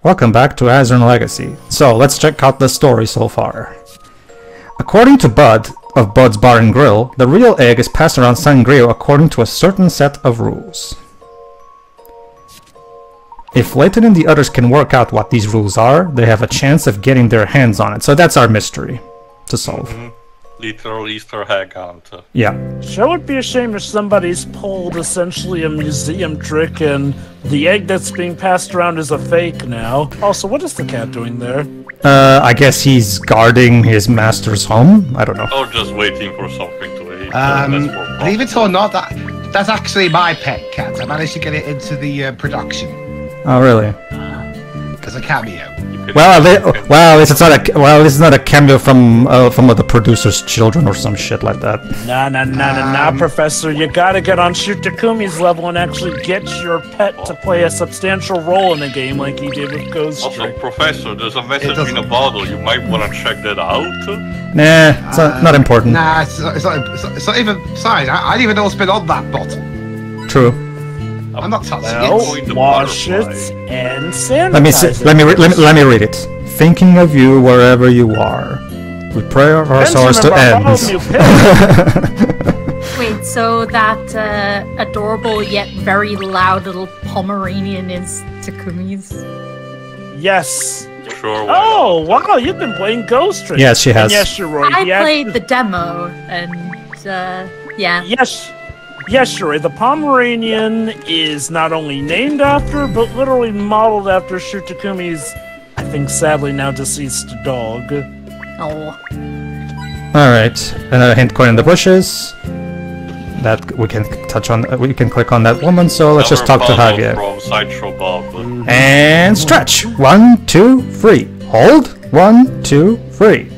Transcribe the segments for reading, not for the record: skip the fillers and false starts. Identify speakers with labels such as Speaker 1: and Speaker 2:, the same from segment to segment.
Speaker 1: Welcome back to Azran Legacy. So, let's check out the story so far. According to Bud, of Bud's Bar and Grill, the real egg is passed around Sangrio according to a certain set of rules. If Layton and the others can work out what these rules are, they have a chance of getting their hands on it. So that's our mystery to solve.
Speaker 2: Literal Easter egg hunt.
Speaker 1: Yeah.
Speaker 3: Sure would be a shame if somebody's pulled essentially a museum trick and the egg that's being passed around is a fake now. Also, what is the cat doing there?
Speaker 1: I guess he's guarding his master's home? I don't know.
Speaker 2: Or just waiting for something to eat.
Speaker 4: Believe it or not, that's actually my pet cat. I managed to get it into the production.
Speaker 1: Oh, really?
Speaker 4: As a cameo.
Speaker 1: Well, at least it's not a cameo from the producer's children or some shit like that.
Speaker 3: Nah, Professor. You gotta get on Shutakumi's level and actually get your pet to play a substantial role in the game like he did with Ghost
Speaker 2: Also,
Speaker 3: Trick.
Speaker 2: Professor, there's a message in a bottle. You might want to check that out.
Speaker 1: Nah, it's not important.
Speaker 4: Nah, it's not even... Besides, I didn't even know what's been on that bottle.
Speaker 1: True.
Speaker 4: I'm not touching
Speaker 3: it. Wash it and sanitize it.
Speaker 1: Let me read it. Thinking of you wherever you are. We pray our stars to end.
Speaker 5: Wait, so that adorable yet very loud little Pomeranian is Takumi's?
Speaker 3: Yes.
Speaker 2: Sure.
Speaker 3: Oh, wow, you've been playing Ghost Trick.
Speaker 1: Yes, she has.
Speaker 3: And yes, you're right.
Speaker 5: I played the demo, and yeah.
Speaker 3: Yes, Sheree, the Pomeranian is not only named after, but literally modeled after Shutakumi's, I think sadly now deceased dog.
Speaker 5: Oh.
Speaker 1: Alright, another hint coin in the bushes. That we can touch on, we can click on that woman, so let's just talk to Javier.
Speaker 2: From Sideshow Bob.
Speaker 1: And stretch! 1, 2, 3. Hold! 1, 2, 3.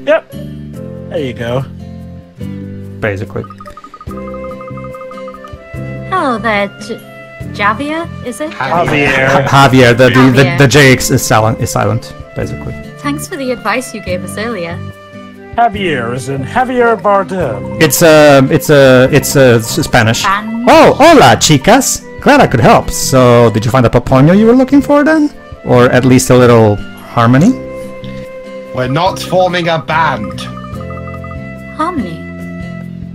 Speaker 3: Yep. There you go.
Speaker 1: Basically.
Speaker 5: Oh, that Javier, is it?
Speaker 1: Javier. The JX is silent, basically.
Speaker 5: Thanks for the advice you gave us earlier.
Speaker 3: Javier is in Javier Bardem.
Speaker 1: It's Spanish. Oh, hola, chicas. Glad I could help. So, did you find the papoño you were looking for then? Or at least a little harmony?
Speaker 4: We're not forming a band.
Speaker 5: Harmony?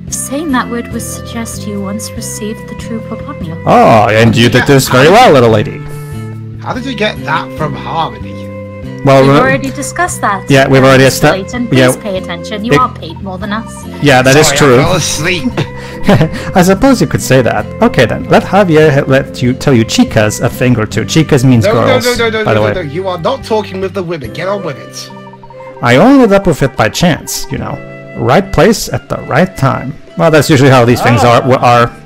Speaker 5: Saying that word would suggest you once received the true papoño.
Speaker 1: Oh, and you did this very well, little lady.
Speaker 4: How did you get that from Harmony?
Speaker 1: Well,
Speaker 5: we've already discussed that.
Speaker 1: Yeah, we've already established.
Speaker 5: Layton, please pay attention. You are paid more than us.
Speaker 1: Yeah, that is true.
Speaker 4: I fell asleep.
Speaker 1: I suppose you could say that. Okay then, let Javier tell you chicas a thing or two. Chicas means girls.
Speaker 4: No. You are not talking with the women. Get on with it.
Speaker 1: I only ended up with it by chance, you know. Right place at the right time. Well, that's usually how these things are,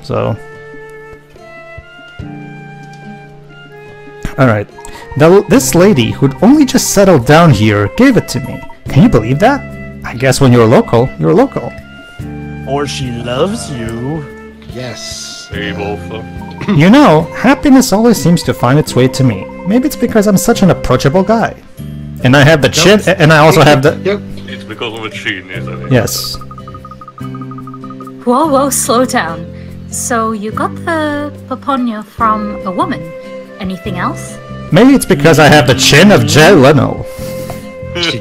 Speaker 1: so... Alright. This lady, who'd only just settled down here, gave it to me. Can you believe that? I guess when you're local, you're local.
Speaker 3: Or she loves you.
Speaker 4: Yes.
Speaker 2: Hey, both.
Speaker 1: You know, happiness always seems to find its way to me. Maybe it's because I'm such an approachable guy. And I have the chin, and I also have the...
Speaker 2: It's because of the chin, isn't it?
Speaker 1: Yes.
Speaker 5: Whoa, slow down. So you got the papoño from a woman. Anything else?
Speaker 1: Maybe it's because I have the chin of Jay Leno.
Speaker 4: She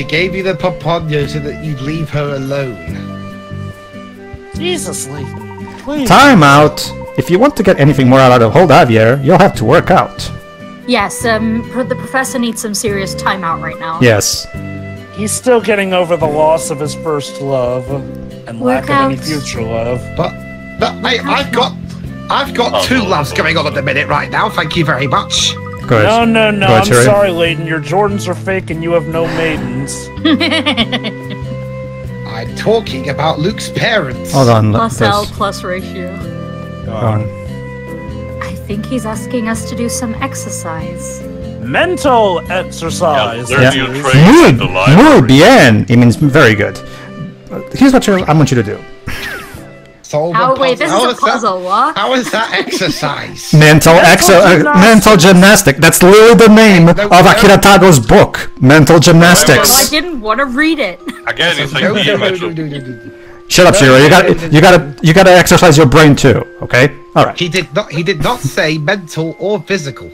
Speaker 4: gave you the papoño so that you'd leave her alone.
Speaker 3: Jesus, Layton. Please.
Speaker 1: Time out! If you want to get anything more out of Hold Javier, you'll have to work out.
Speaker 5: Yes, the professor needs some serious time out right now.
Speaker 1: Yes.
Speaker 3: He's still getting over the loss of his first love and lack of any future love.
Speaker 4: But I've got two loves going on at the minute right now. Thank you very much.
Speaker 1: Good.
Speaker 3: No. I'm sorry, Layton. Your Jordans are fake and you have no maidens.
Speaker 4: I'm talking about Luke's parents.
Speaker 1: Hold on.
Speaker 5: Plus L plus ratio.
Speaker 1: Go on.
Speaker 5: I think he's asking us to do some exercise.
Speaker 3: Mental exercise.
Speaker 1: Muy bien. It means very good. Here's what I want you to do.
Speaker 5: Wait, this is a puzzle, what?
Speaker 4: How is that exercise?
Speaker 1: Mental gymnastic. That's literally the name of Akira Tago's book. Mental gymnastics.
Speaker 5: Well, I didn't want to read it.
Speaker 2: Again, it's like
Speaker 1: Shut up, Shiro. You gotta exercise your brain too. Okay. All right.
Speaker 4: He did not say mental or physical.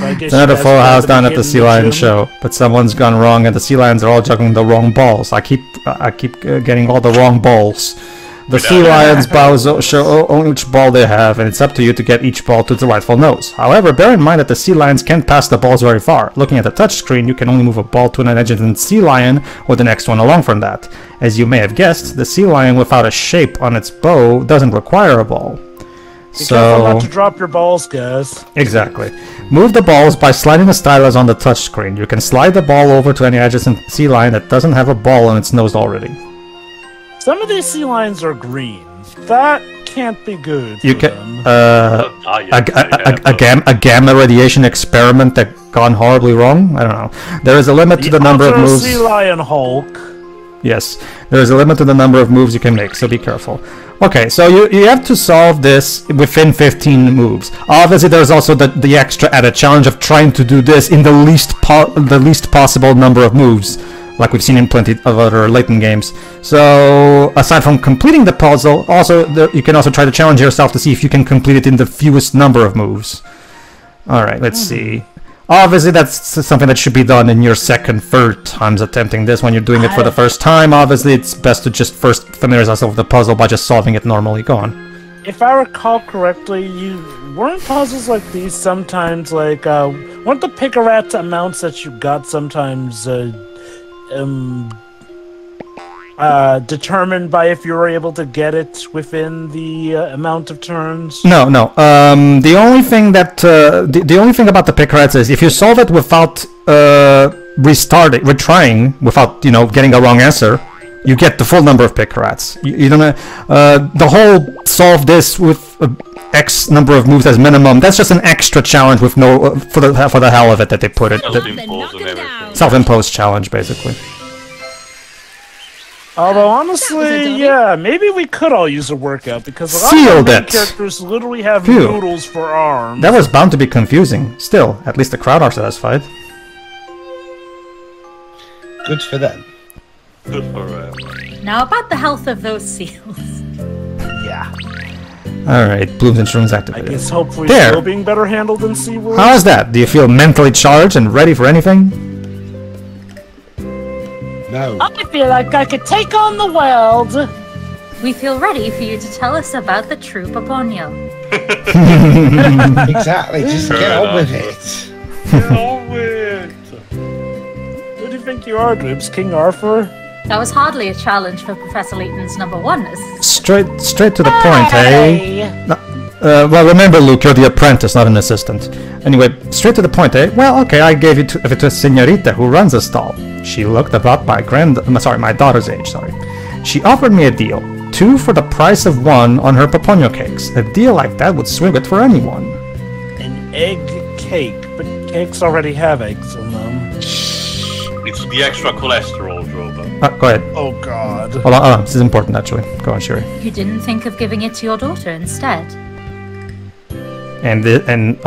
Speaker 3: I guess
Speaker 1: It's another
Speaker 3: you guys
Speaker 1: full
Speaker 3: are
Speaker 1: house
Speaker 3: gonna
Speaker 1: down
Speaker 3: be
Speaker 1: at the
Speaker 3: hitting
Speaker 1: Sea Lion
Speaker 3: gym.
Speaker 1: show, but someone's gone wrong, and the Sea Lions are all juggling the wrong balls. I keep getting all the wrong balls. The Sea Lions show only which ball they have, and it's up to you to get each ball to the rightful nose. However, bear in mind that the Sea Lions can't pass the balls very far. Looking at the touchscreen, you can only move a ball to an adjacent Sea Lion or the next one along from that. As you may have guessed, the Sea Lion without a shape on its bow doesn't require a ball.
Speaker 3: Be careful not to drop your balls, guys.
Speaker 1: Exactly. Move the balls by sliding the stylus on the touchscreen. You can slide the ball over to any adjacent Sea Lion that doesn't have a ball on its nose already.
Speaker 3: Some of these sea lions are green. That can't be good.
Speaker 1: You
Speaker 3: for
Speaker 1: can
Speaker 3: them.
Speaker 1: a gamma radiation experiment that gone horribly wrong. I don't know. There is a limit to the number of
Speaker 3: Ultra
Speaker 1: moves.
Speaker 3: Sea Lion Hulk.
Speaker 1: Yes, there is a limit to the number of moves you can make, so be careful. Okay, so you have to solve this within 15 moves. Obviously, there's also the extra added challenge of trying to do this in the least possible number of moves, like we've seen in plenty of other Layton games. So, aside from completing the puzzle, you can also try to challenge yourself to see if you can complete it in the fewest number of moves. Alright, let's see. Obviously, that's something that should be done in your second, third times attempting this. When you're doing it for the first time, obviously, it's best to just first familiarize yourself with the puzzle by just solving it normally. Go on.
Speaker 3: If I recall correctly, weren't puzzles like these sometimes like weren't the picarat amounts that you got sometimes determined by if you were able to get it within the amount of turns?
Speaker 1: No. The only thing that the only thing about the picarats is if you solve it without retrying, without getting a wrong answer, you get the full number of picarats. You don't the whole solve this with X number of moves as minimum. That's just an extra challenge with no for the hell of it that they put it. Self-imposed challenge, basically.
Speaker 3: Although honestly, yeah, maybe we could all use a workout because a lot
Speaker 1: Sealed
Speaker 3: of our main
Speaker 1: it.
Speaker 3: characters literally have
Speaker 1: Phew.
Speaker 3: noodles for arms.
Speaker 1: That was bound to be confusing. Still, at least the crowd are satisfied.
Speaker 4: Good for them.
Speaker 2: Good for them.
Speaker 5: Now about the health of those seals.
Speaker 3: Yeah.
Speaker 1: Alright, Bloom's instruments
Speaker 3: I
Speaker 1: activated.
Speaker 3: guess hopefully
Speaker 1: There.
Speaker 3: still being better handled than SeaWorld.
Speaker 1: How is that? Do you feel mentally charged and ready for anything?
Speaker 4: No.
Speaker 3: I feel like I could take on the world.
Speaker 5: We feel ready for you to tell us about the true Paponio.
Speaker 4: Exactly, just
Speaker 2: Fair
Speaker 4: get on
Speaker 2: enough.
Speaker 4: with it.
Speaker 2: Get on with
Speaker 3: Who do you think you are, Dribs? King Arthur?
Speaker 5: That was hardly a challenge for Professor Layton's number oneness.
Speaker 1: Straight to the point, eh? No, well, remember, Luke, you're the apprentice, not an assistant. Anyway, straight to the point, eh? Well, okay, I gave it to a señorita who runs a stall. She looked about my daughter's age, sorry. She offered me a deal. 2 for the price of 1 on her Paponio cakes. A deal like that would swing it for anyone.
Speaker 3: An egg cake, but cakes already have eggs in them.
Speaker 2: It's the extra cholesterol, Drobo.
Speaker 1: Go ahead.
Speaker 3: Oh god.
Speaker 1: Hold on, this is important, actually. Go on, Shuri.
Speaker 5: You didn't think of giving it to your daughter instead?
Speaker 1: And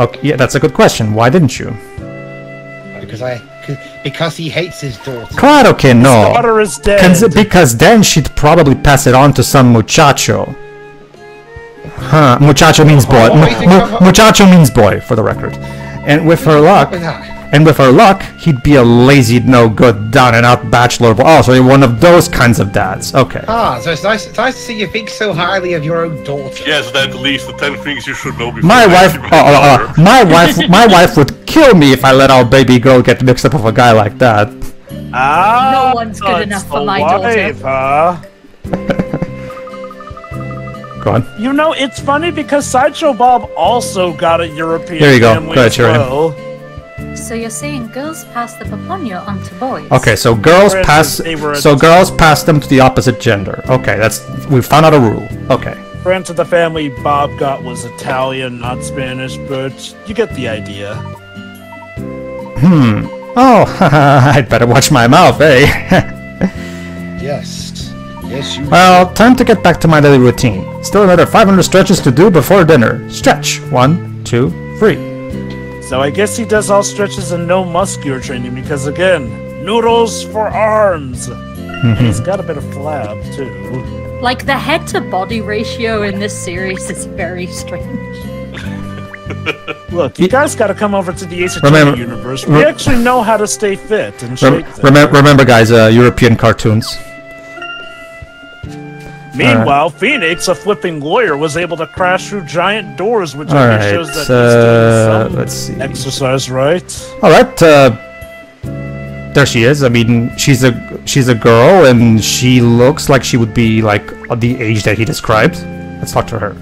Speaker 1: okay, yeah, that's a good question. Why didn't you?
Speaker 4: Because he hates his daughter.
Speaker 1: Claro que no.
Speaker 3: His daughter is dead.
Speaker 1: Because then she'd probably pass it on to some muchacho. Huh, muchacho means boy. Muchacho means boy, for the record. And with her luck, he'd be a lazy, no-good, down-and-out bachelor boy. Oh, so you're one of those kinds of dads. Okay.
Speaker 4: Ah, so it's nice to see you think so highly of your own daughter.
Speaker 2: Yes, that at least the 10 things you should know before.
Speaker 1: My wife,
Speaker 2: my
Speaker 1: my wife would kill me if I let our baby girl get mixed up with a guy like that.
Speaker 3: Ah,
Speaker 5: No one's good enough for my
Speaker 3: wife, huh?
Speaker 1: Go on.
Speaker 3: You know, it's funny because Sideshow Bob also got a European
Speaker 1: There you go.
Speaker 3: family
Speaker 1: Go ahead,
Speaker 3: as
Speaker 1: Shuri.
Speaker 3: well.
Speaker 5: So you're saying girls pass the Paponio on to boys?
Speaker 1: Okay, so girls
Speaker 3: Whereas
Speaker 1: pass.
Speaker 3: they were-
Speaker 1: So girls pass them to the opposite gender. Okay, we found out a rule. Okay.
Speaker 3: Granted, the family Bob got was Italian, not Spanish, but you get the idea.
Speaker 1: Oh, I'd better watch my mouth, eh?
Speaker 4: Yes. Yes, you.
Speaker 1: Well, time to get back to my daily routine. Still another 500 stretches to do before dinner. Stretch. 1, 2, 3.
Speaker 3: So I guess he does all stretches and no muscular training because, again, noodles for arms. And he's got a bit of flab, too.
Speaker 5: Like, the head-to-body ratio in this series is very strange.
Speaker 3: Look, you guys got to come over to the Ace
Speaker 1: Remember-
Speaker 3: Attorney universe. We actually know how to stay fit and shape things.
Speaker 1: Remember, guys, European cartoons.
Speaker 3: Meanwhile, Phoenix, a flipping lawyer, was able to crash through giant doors, which
Speaker 1: All
Speaker 3: I think
Speaker 1: right,
Speaker 3: shows that he's doing some
Speaker 1: let's see.
Speaker 3: exercise, right?
Speaker 1: All right, there she is. I mean, she's a girl, and she looks like she would be like the age that he described. Let's talk to her.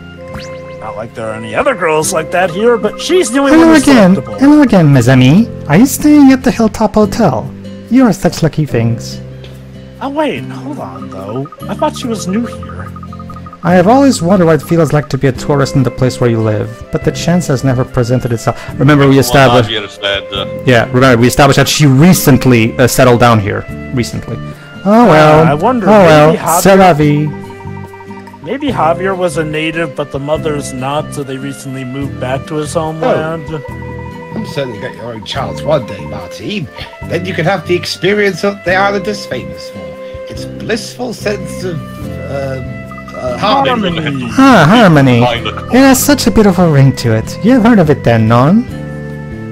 Speaker 3: Not like there are any other girls like that here, but she's the only
Speaker 1: Hello
Speaker 3: one who's
Speaker 1: again.
Speaker 3: selectable.
Speaker 1: Hello again, mes amis. Are you staying at the Hilltop Hotel? You are such lucky things.
Speaker 3: Oh wait, hold on though. I thought she was new here.
Speaker 1: I have always wondered what it feels like to be a tourist in the place where you live, but the chance has never presented itself. Remember, we established. Yeah, remember we established that she recently settled down here. Recently. Oh well.
Speaker 3: I wonder.
Speaker 1: Oh well.
Speaker 3: Javier-
Speaker 1: C'est la vie.
Speaker 3: Maybe Javier was a native, but the mother's not, so they recently moved back to his homeland.
Speaker 4: You'll certainly get your own child one day, Martine. Then you can have the experience that the island is famous for. Its blissful sense of harmony.
Speaker 1: Ah, harmony. It has such a beautiful ring to it. You've heard of it then, non?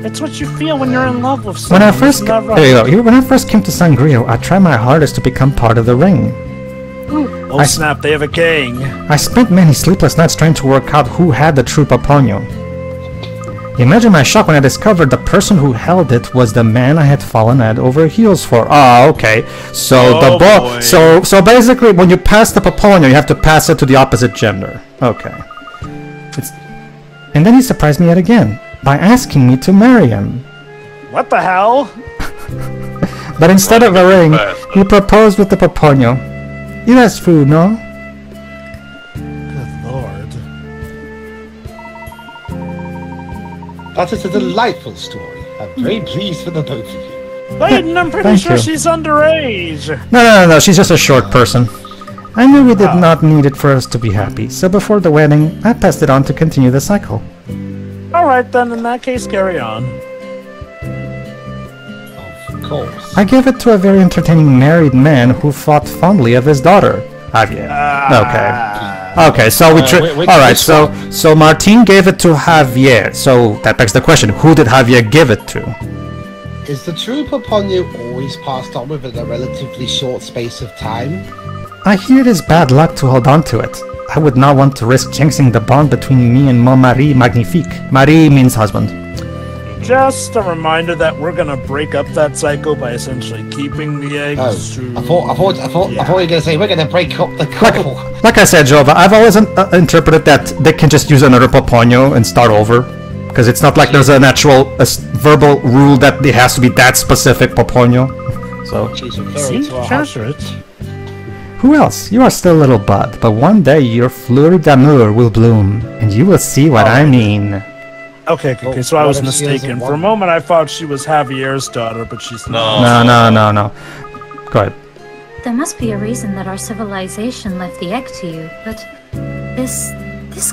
Speaker 3: It's what you feel when you're in love with
Speaker 1: When
Speaker 3: someone.
Speaker 1: I first
Speaker 3: isn't that right?
Speaker 1: there you go. When I first came to Sangrio, I tried my hardest to become part of the ring.
Speaker 3: Oh snap! They have a king.
Speaker 1: I spent many sleepless nights trying to work out who had the true Paponio. Imagine my shock when I discovered the person who held it was the man I had fallen head over heels for. Ah, okay. So
Speaker 3: Oh,
Speaker 1: the
Speaker 3: boy.
Speaker 1: so basically, when you pass the Paponio, you have to pass it to the opposite gender. Okay. And then he surprised me yet again by asking me to marry him.
Speaker 3: What the hell?
Speaker 1: But instead of a ring, he proposed with the Paponio. You has food, no?
Speaker 3: Good lord.
Speaker 4: That is a delightful story. I'm very pleased for the both of you.
Speaker 3: Layton, I'm pretty
Speaker 1: Thank
Speaker 3: sure
Speaker 1: you.
Speaker 3: she's underage.
Speaker 1: No, she's just a short person. I knew we did not need it for us to be happy, so before the wedding, I passed it on to continue the cycle.
Speaker 3: Alright then, in that case, carry on.
Speaker 4: Of course.
Speaker 1: I gave it to a very entertaining married man who thought fondly of his daughter. Javier. Okay, so we alright, so Martine gave it to Javier. So that begs the question, who did Javier give it to?
Speaker 4: Is the true Paponio always passed on within a relatively short space of time?
Speaker 1: I hear it is bad luck to hold on to it. I would not want to risk jinxing the bond between me and mon mari magnifique. Marie means husband.
Speaker 3: Just a reminder that we're gonna break up that cycle by essentially keeping the eggs to...
Speaker 4: I thought you were gonna say we're gonna break up the couple.
Speaker 1: Like I said, Jova, I've always interpreted that they can just use another Paponio and start over. Because it's not like there's an actual verbal rule that it has to be that specific Paponio. So,
Speaker 4: She's referring
Speaker 3: Seems
Speaker 4: to our
Speaker 3: treacherous.
Speaker 1: who else? You are still a little bud, but one day your fleur d'amour will bloom, and you will see what I mean.
Speaker 3: Okay, so I was
Speaker 4: What if she doesn't
Speaker 3: mistaken. For a
Speaker 4: want-
Speaker 3: moment I thought she was Javier's daughter, but she's not.
Speaker 1: No. Go ahead.
Speaker 5: There must be a reason that our civilization left the egg to you, but this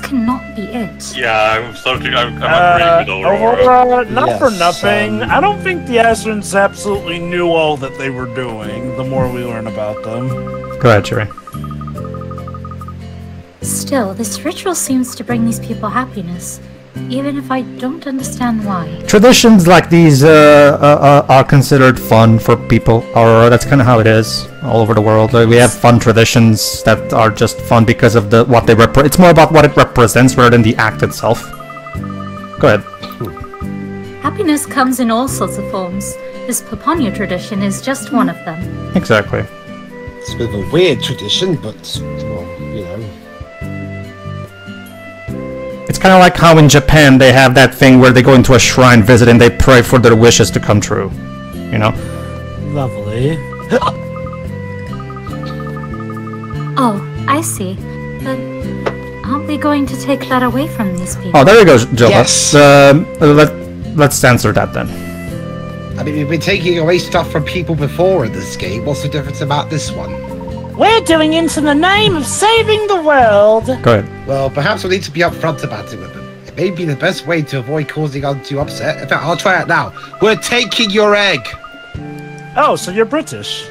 Speaker 5: cannot be it.
Speaker 2: Yeah, I'm agreeing with Aurora.
Speaker 3: Aurora, not for
Speaker 4: Yes,
Speaker 3: nothing. I don't think the Azrans absolutely knew all that they were doing, the more we learn about them.
Speaker 1: Go ahead, Sherry.
Speaker 5: Still, this ritual seems to bring these people happiness, even if I don't understand why.
Speaker 1: Traditions like these are considered fun for people, or that's kind of how it is all over the world. We have fun traditions that are just fun because of what they represent. It's more about what it represents rather than the act itself. Go ahead.
Speaker 5: Happiness comes in all sorts of forms. This Paponio tradition is just one of them.
Speaker 1: Exactly.
Speaker 4: It's a bit of a weird tradition, but well, you know.
Speaker 1: It's kind of like how in Japan they have that thing where they go into a shrine visit and they pray for their wishes to come true. You know?
Speaker 3: Lovely.
Speaker 5: Oh, I see. But aren't we going to take that away from these people?
Speaker 1: Oh, there you go, Joe.
Speaker 4: Yes.
Speaker 1: Let's answer that then.
Speaker 4: I mean, we've been taking away stuff from people before in this game. What's the difference about this one?
Speaker 3: We're doing it in the name of saving the world.
Speaker 1: Go ahead.
Speaker 4: Well, perhaps we need to be upfront about it with them. It may be the best way to avoid causing undue upset. In fact, I'll try it now. We're taking your egg.
Speaker 3: Oh, so you're British.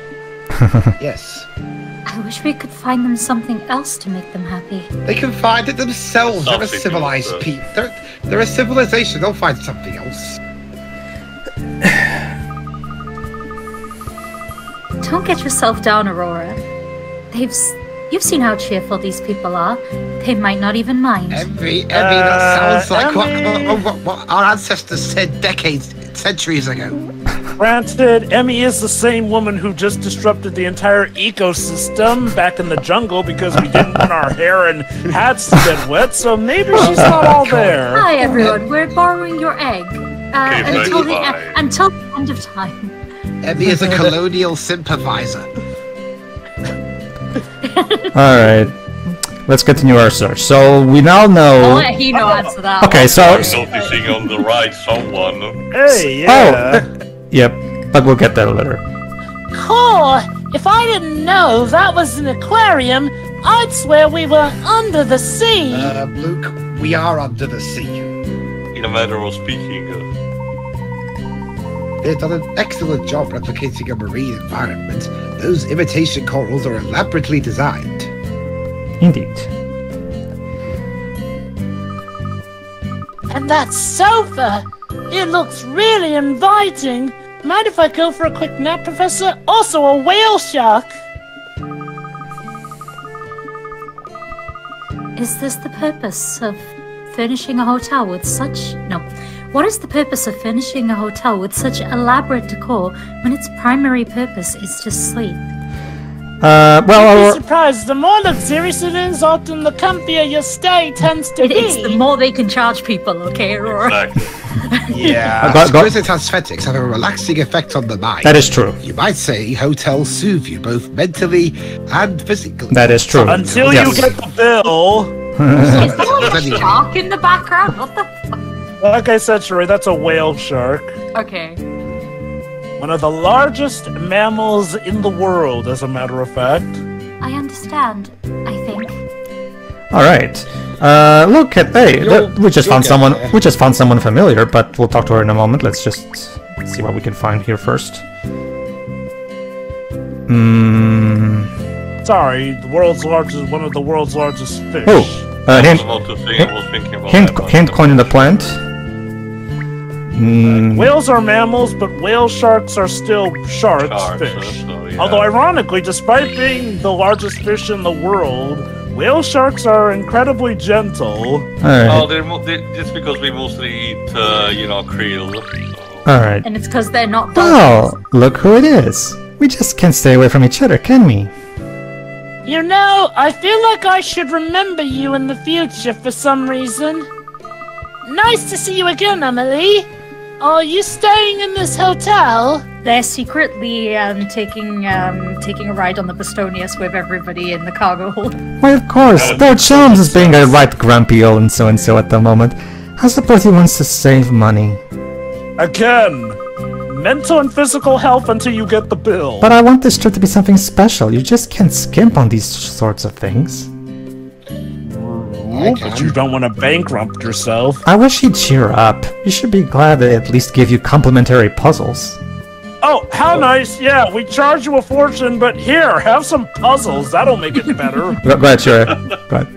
Speaker 4: Yes.
Speaker 5: I wish we could find them something else to make them happy.
Speaker 4: They can find it themselves. They're a
Speaker 2: Something
Speaker 4: civilized
Speaker 2: else.
Speaker 4: people. They're a civilization. They'll find something else.
Speaker 5: Don't get yourself down, Aurora. You've seen how cheerful these people are. They might not even mind.
Speaker 4: Emmy, that sounds like
Speaker 3: Emmy.
Speaker 4: what our ancestors said centuries ago.
Speaker 3: Granted, Emmy is the same woman who just disrupted the entire ecosystem back in the jungle because we didn't want our hair and hats to get wet, so maybe she's not all there.
Speaker 5: Hi, everyone. We're borrowing your egg. Until the end of time.
Speaker 4: Emmy is a colonial sympathizer.
Speaker 1: Alright. Let's continue our search. So we now know...
Speaker 5: I'll let Hino answer that.
Speaker 1: Okay, so...
Speaker 2: I'm noticing on the right someone.
Speaker 3: Hey, yeah.
Speaker 1: Yep, but we'll get there later.
Speaker 6: Cool! If I didn't know that was an aquarium, I'd swear we were under the sea.
Speaker 4: Luke, we are under the sea.
Speaker 2: In a matter of speaking.
Speaker 4: They've done an excellent job replicating a marine environment. Those imitation corals are elaborately designed.
Speaker 1: Indeed.
Speaker 6: And that sofa! It looks really inviting. Mind if I go for a quick nap, Professor? Also a whale shark!
Speaker 5: Is this the purpose of furnishing a hotel with such... No. What is the purpose of furnishing a hotel with such elaborate decor when its primary purpose is to sleep?
Speaker 6: You'd be surprised. The more luxurious it is, often the comfier your stay tends to be.
Speaker 5: It's the more they can charge people, okay, Aurora?
Speaker 2: Exactly.
Speaker 4: Yeah, exquisite aesthetics have a relaxing effect on the mind.
Speaker 1: That is true.
Speaker 4: You might say hotels soothe you both mentally and physically.
Speaker 1: That is true.
Speaker 3: Until you get the bill.
Speaker 5: Is there like a shark in the background? What the fuck?
Speaker 3: Like I said, Sheree, that's a whale shark.
Speaker 5: Okay.
Speaker 3: One of the largest mammals in the world, as a matter of fact.
Speaker 5: I understand, I think.
Speaker 1: Alright. Look at... Hey, we just found someone familiar, but we'll talk to her in a moment. Let's just see what we can find here first.
Speaker 3: Sorry, one of the world's largest fish.
Speaker 1: Oh, hint coin in the plant.
Speaker 3: Whales are mammals, but whale sharks are still fish.
Speaker 2: Yeah.
Speaker 3: Although, ironically, despite being the largest fish in the world, whale sharks are incredibly gentle.
Speaker 2: Oh, just because we mostly eat, krill. So.
Speaker 1: Alright.
Speaker 5: And it's because they're not
Speaker 1: Oh, look who it is. We just can't stay away from each other, can we?
Speaker 6: You know, I feel like I should remember you in the future for some reason. Nice to see you again, Emily. Are you staying in this hotel?
Speaker 5: They're secretly taking a ride on the Bostonius with everybody in the cargo hold.
Speaker 1: Why, of course. Lord Chelms is being a right grumpy old and-so at the moment. I suppose he wants to save money.
Speaker 3: Again, mental and physical health until you get the bill.
Speaker 1: But I want this trip to be something special. You just can't skimp on these sorts of things.
Speaker 3: But you don't want to bankrupt yourself.
Speaker 1: I wish he'd cheer up. You should be glad they at least give you complimentary puzzles.
Speaker 3: Oh, how nice! Yeah, we charge you a fortune, but here, have some puzzles. That'll make it better.
Speaker 1: Go ahead, Shira. Go ahead.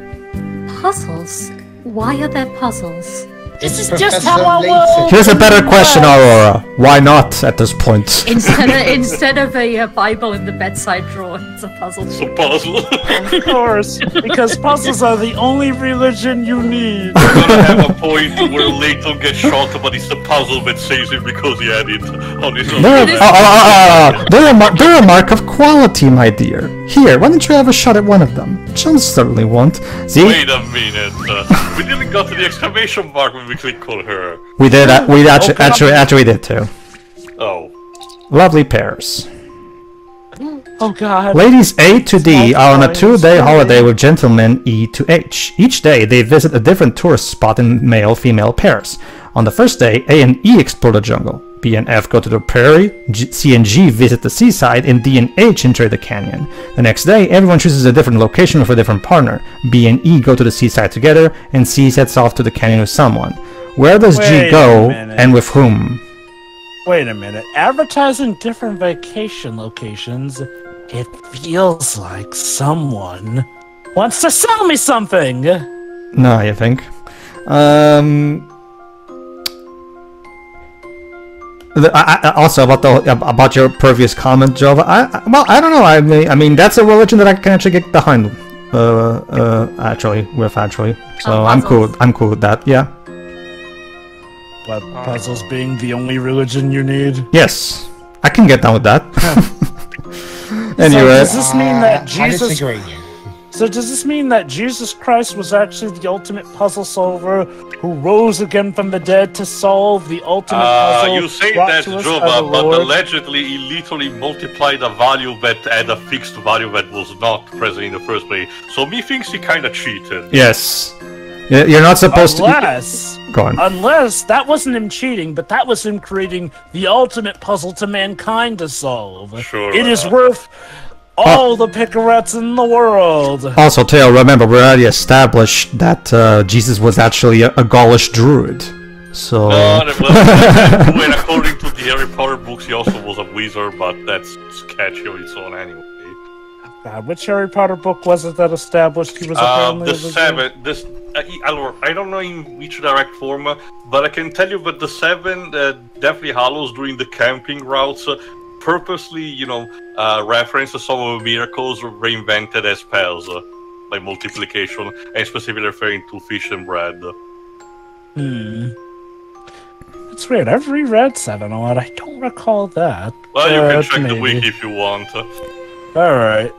Speaker 5: Puzzles? Why are there puzzles?
Speaker 6: This is just how I work.
Speaker 1: Here's a better question, Aurora. Why not at this point?
Speaker 5: Instead of a Bible in the bedside drawer, it's a puzzle.
Speaker 2: It's a puzzle.
Speaker 3: Of course, because puzzles are the only religion you need.
Speaker 2: We're gonna have a point where Layton gets shot, but it's the puzzle that saves him because he had it on his own.
Speaker 1: They're a mark of quality, my dear. Here, why don't you have a shot at one of them? John certainly won't. See?
Speaker 2: Wait a minute. We didn't go to the exclamation mark when we clicked on her.
Speaker 1: We did. We actually did too.
Speaker 2: Oh.
Speaker 1: Lovely pairs.
Speaker 3: Oh God.
Speaker 1: Ladies A to D are on a 2-day holiday with gentlemen E to H. Each day they visit a different tourist spot in male-female pairs. On the first day, A and E explore the jungle. B and F go to the prairie, C and G visit the seaside, and D and H enjoy the canyon. The next day, everyone chooses a different location with a different partner. B and E go to the seaside together, and C sets off to the canyon with someone. Where does G go, and with whom?
Speaker 3: Wait a minute. Advertising different vacation locations, it feels like someone wants to sell me something!
Speaker 1: No, you think? Also about your previous comment, Jova. I don't know. I mean, that's a religion that I can actually get behind. Actually. So I'm cool. I'm cool with that. Yeah.
Speaker 3: But puzzles being the only religion you need.
Speaker 1: Yes, I can get down with that. Anyway,
Speaker 3: so does this mean that Jesus?
Speaker 4: I disagree.
Speaker 3: So does this mean that Jesus Christ was actually the ultimate puzzle solver who rose again from the dead to solve the ultimate puzzle?
Speaker 2: You say that, Jova, but allegedly he literally multiplied a value that had a fixed value that was not present in the first place. So me thinks he kind of cheated.
Speaker 1: Yes. You're not supposed
Speaker 3: to...
Speaker 1: Go on.
Speaker 3: Unless that wasn't him cheating, but that was him creating the ultimate puzzle to mankind to solve.
Speaker 2: Sure.
Speaker 3: It is worth... all the picarettes in the world.
Speaker 1: Also, Tail, remember, we already established that Jesus was actually a Gaulish druid. So.
Speaker 2: No, well, according to the Harry Potter books, he also was a wizard, but that's sketchy on its own anyway.
Speaker 3: Which Harry Potter book was it that established he was apparently
Speaker 2: the seven. I don't know in which direct form, but I can tell you that the seven Deathly Hallows during the camping routes. Purposely, reference to some of the miracles reinvented as spells, like multiplication, and specifically referring to fish and bread.
Speaker 3: It's weird. I've reread 7 a lot. I don't recall that.
Speaker 2: Well, you can check the wiki if you want.
Speaker 3: Alright.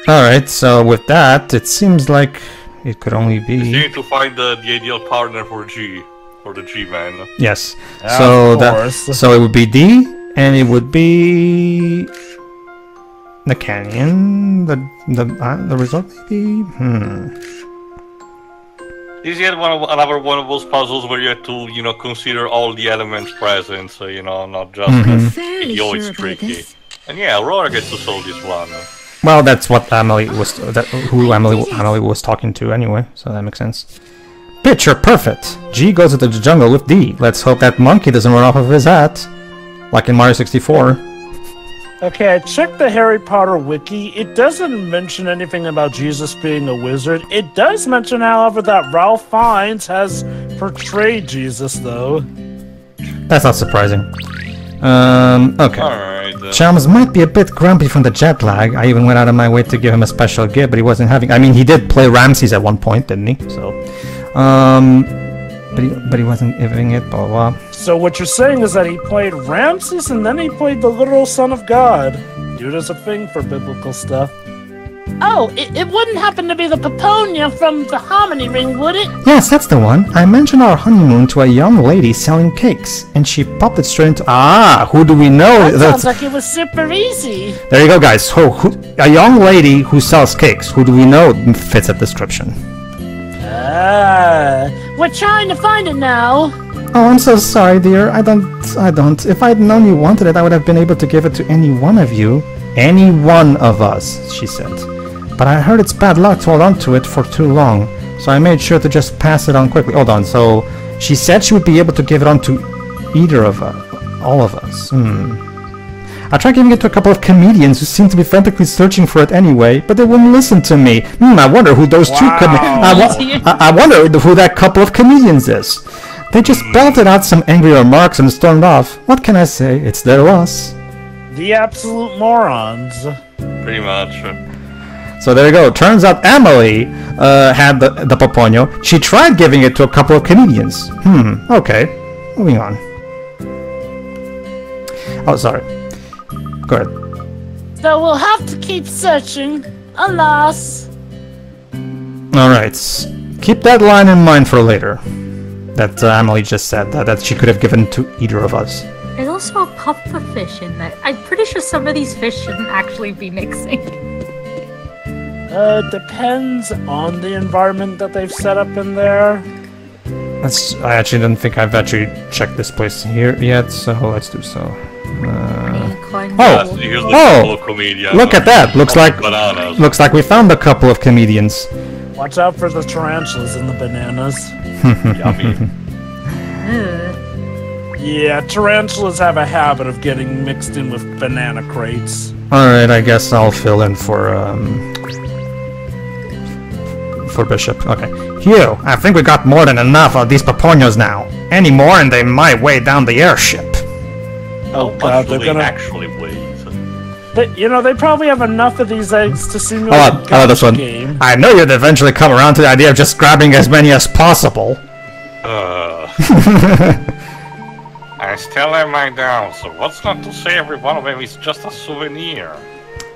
Speaker 1: Alright, so with that, it seems like it could only be...
Speaker 2: You need to find the ideal partner for the G-Man.
Speaker 1: Yes.
Speaker 3: So
Speaker 1: so it would be D. And it would be the canyon. The result maybe.
Speaker 2: This is yet another one of those puzzles where you have to, consider all the elements present. So not just it's tricky. And yeah, Aurora gets to solve this one.
Speaker 1: Well, that's what Emily was talking to anyway. So that makes sense. Picture perfect. G goes into the jungle with D. Let's hope that monkey doesn't run off of his hat. Like in Mario 64.
Speaker 3: Okay, I checked the Harry Potter wiki. It doesn't mention anything about Jesus being a wizard. It does mention, however, that Ralph Fiennes has portrayed Jesus, though.
Speaker 1: That's not surprising. Okay.
Speaker 2: Alright.
Speaker 1: Chelms might be a bit grumpy from the jet lag. I even went out of my way to give him a special gift, but he wasn't having... I mean, he did play Ramses at one point, didn't he? So... But he wasn't giving it, blah, blah, blah.
Speaker 3: So what you're saying is that he played Ramses and then he played the literal Son of God. Dude is a thing for biblical stuff.
Speaker 6: Oh, it wouldn't happen to be the Paponia from the Harmony Ring, would it?
Speaker 1: Yes, that's the one. I mentioned our honeymoon to a young lady selling cakes, and she popped it straight into... Ah, who do we know?
Speaker 6: That sounds like it was super easy.
Speaker 1: There you go, guys. A young lady who sells cakes. Who do we know fits that description?
Speaker 6: We're trying to find it now.
Speaker 1: Oh, I'm so sorry, dear. I don't. If I'd known you wanted it, I would have been able to give it to any one of you. Any one of us, she said. But I heard it's bad luck to hold on to it for too long, so I made sure to just pass it on quickly. Hold on, so she said she would be able to give it on to either of us. All of us. I tried giving it to a couple of comedians who seemed to be frantically searching for it anyway, but they wouldn't listen to me. I wonder who those two I wonder who that couple of comedians is. They just belted out some angry remarks and stormed off. What can I say? It's their loss.
Speaker 3: The absolute morons.
Speaker 2: Pretty much.
Speaker 1: So there you go. Turns out Emily had the Paponio. She tried giving it to a couple of comedians. Okay. Moving on. Oh, sorry. Go ahead.
Speaker 6: So we'll have to keep searching. Alas.
Speaker 1: Alright. Keep that line in mind for later. That Emily just said. That she could have given to either of us.
Speaker 5: There's also a puffer fish in there. I'm pretty sure some of these fish shouldn't actually be mixing.
Speaker 3: Depends on the environment that they've set up in there.
Speaker 1: I actually don't think I've actually checked this place here yet, so let's do so. Look at that! Looks like we found a couple of comedians.
Speaker 3: Watch out for the tarantulas and the bananas.
Speaker 2: Yummy.
Speaker 3: Yeah, tarantulas have a habit of getting mixed in with banana crates.
Speaker 1: Alright, I guess I'll fill in for Bishop. Okay. Hugh, I think we got more than enough of these Paponios now. Any more and they might weigh down the airship.
Speaker 3: Oh
Speaker 2: How
Speaker 3: god,
Speaker 2: much do
Speaker 3: they're
Speaker 2: they
Speaker 3: gonna.
Speaker 2: actually weigh?
Speaker 3: They probably have enough of these eggs to simulate
Speaker 1: How
Speaker 3: a
Speaker 1: about this
Speaker 3: gotcha
Speaker 1: one?
Speaker 3: game.
Speaker 1: I know you'd eventually come around to the idea of just grabbing as many as possible.
Speaker 2: I still have my doubts, so what's not to say every one of them is just a souvenir?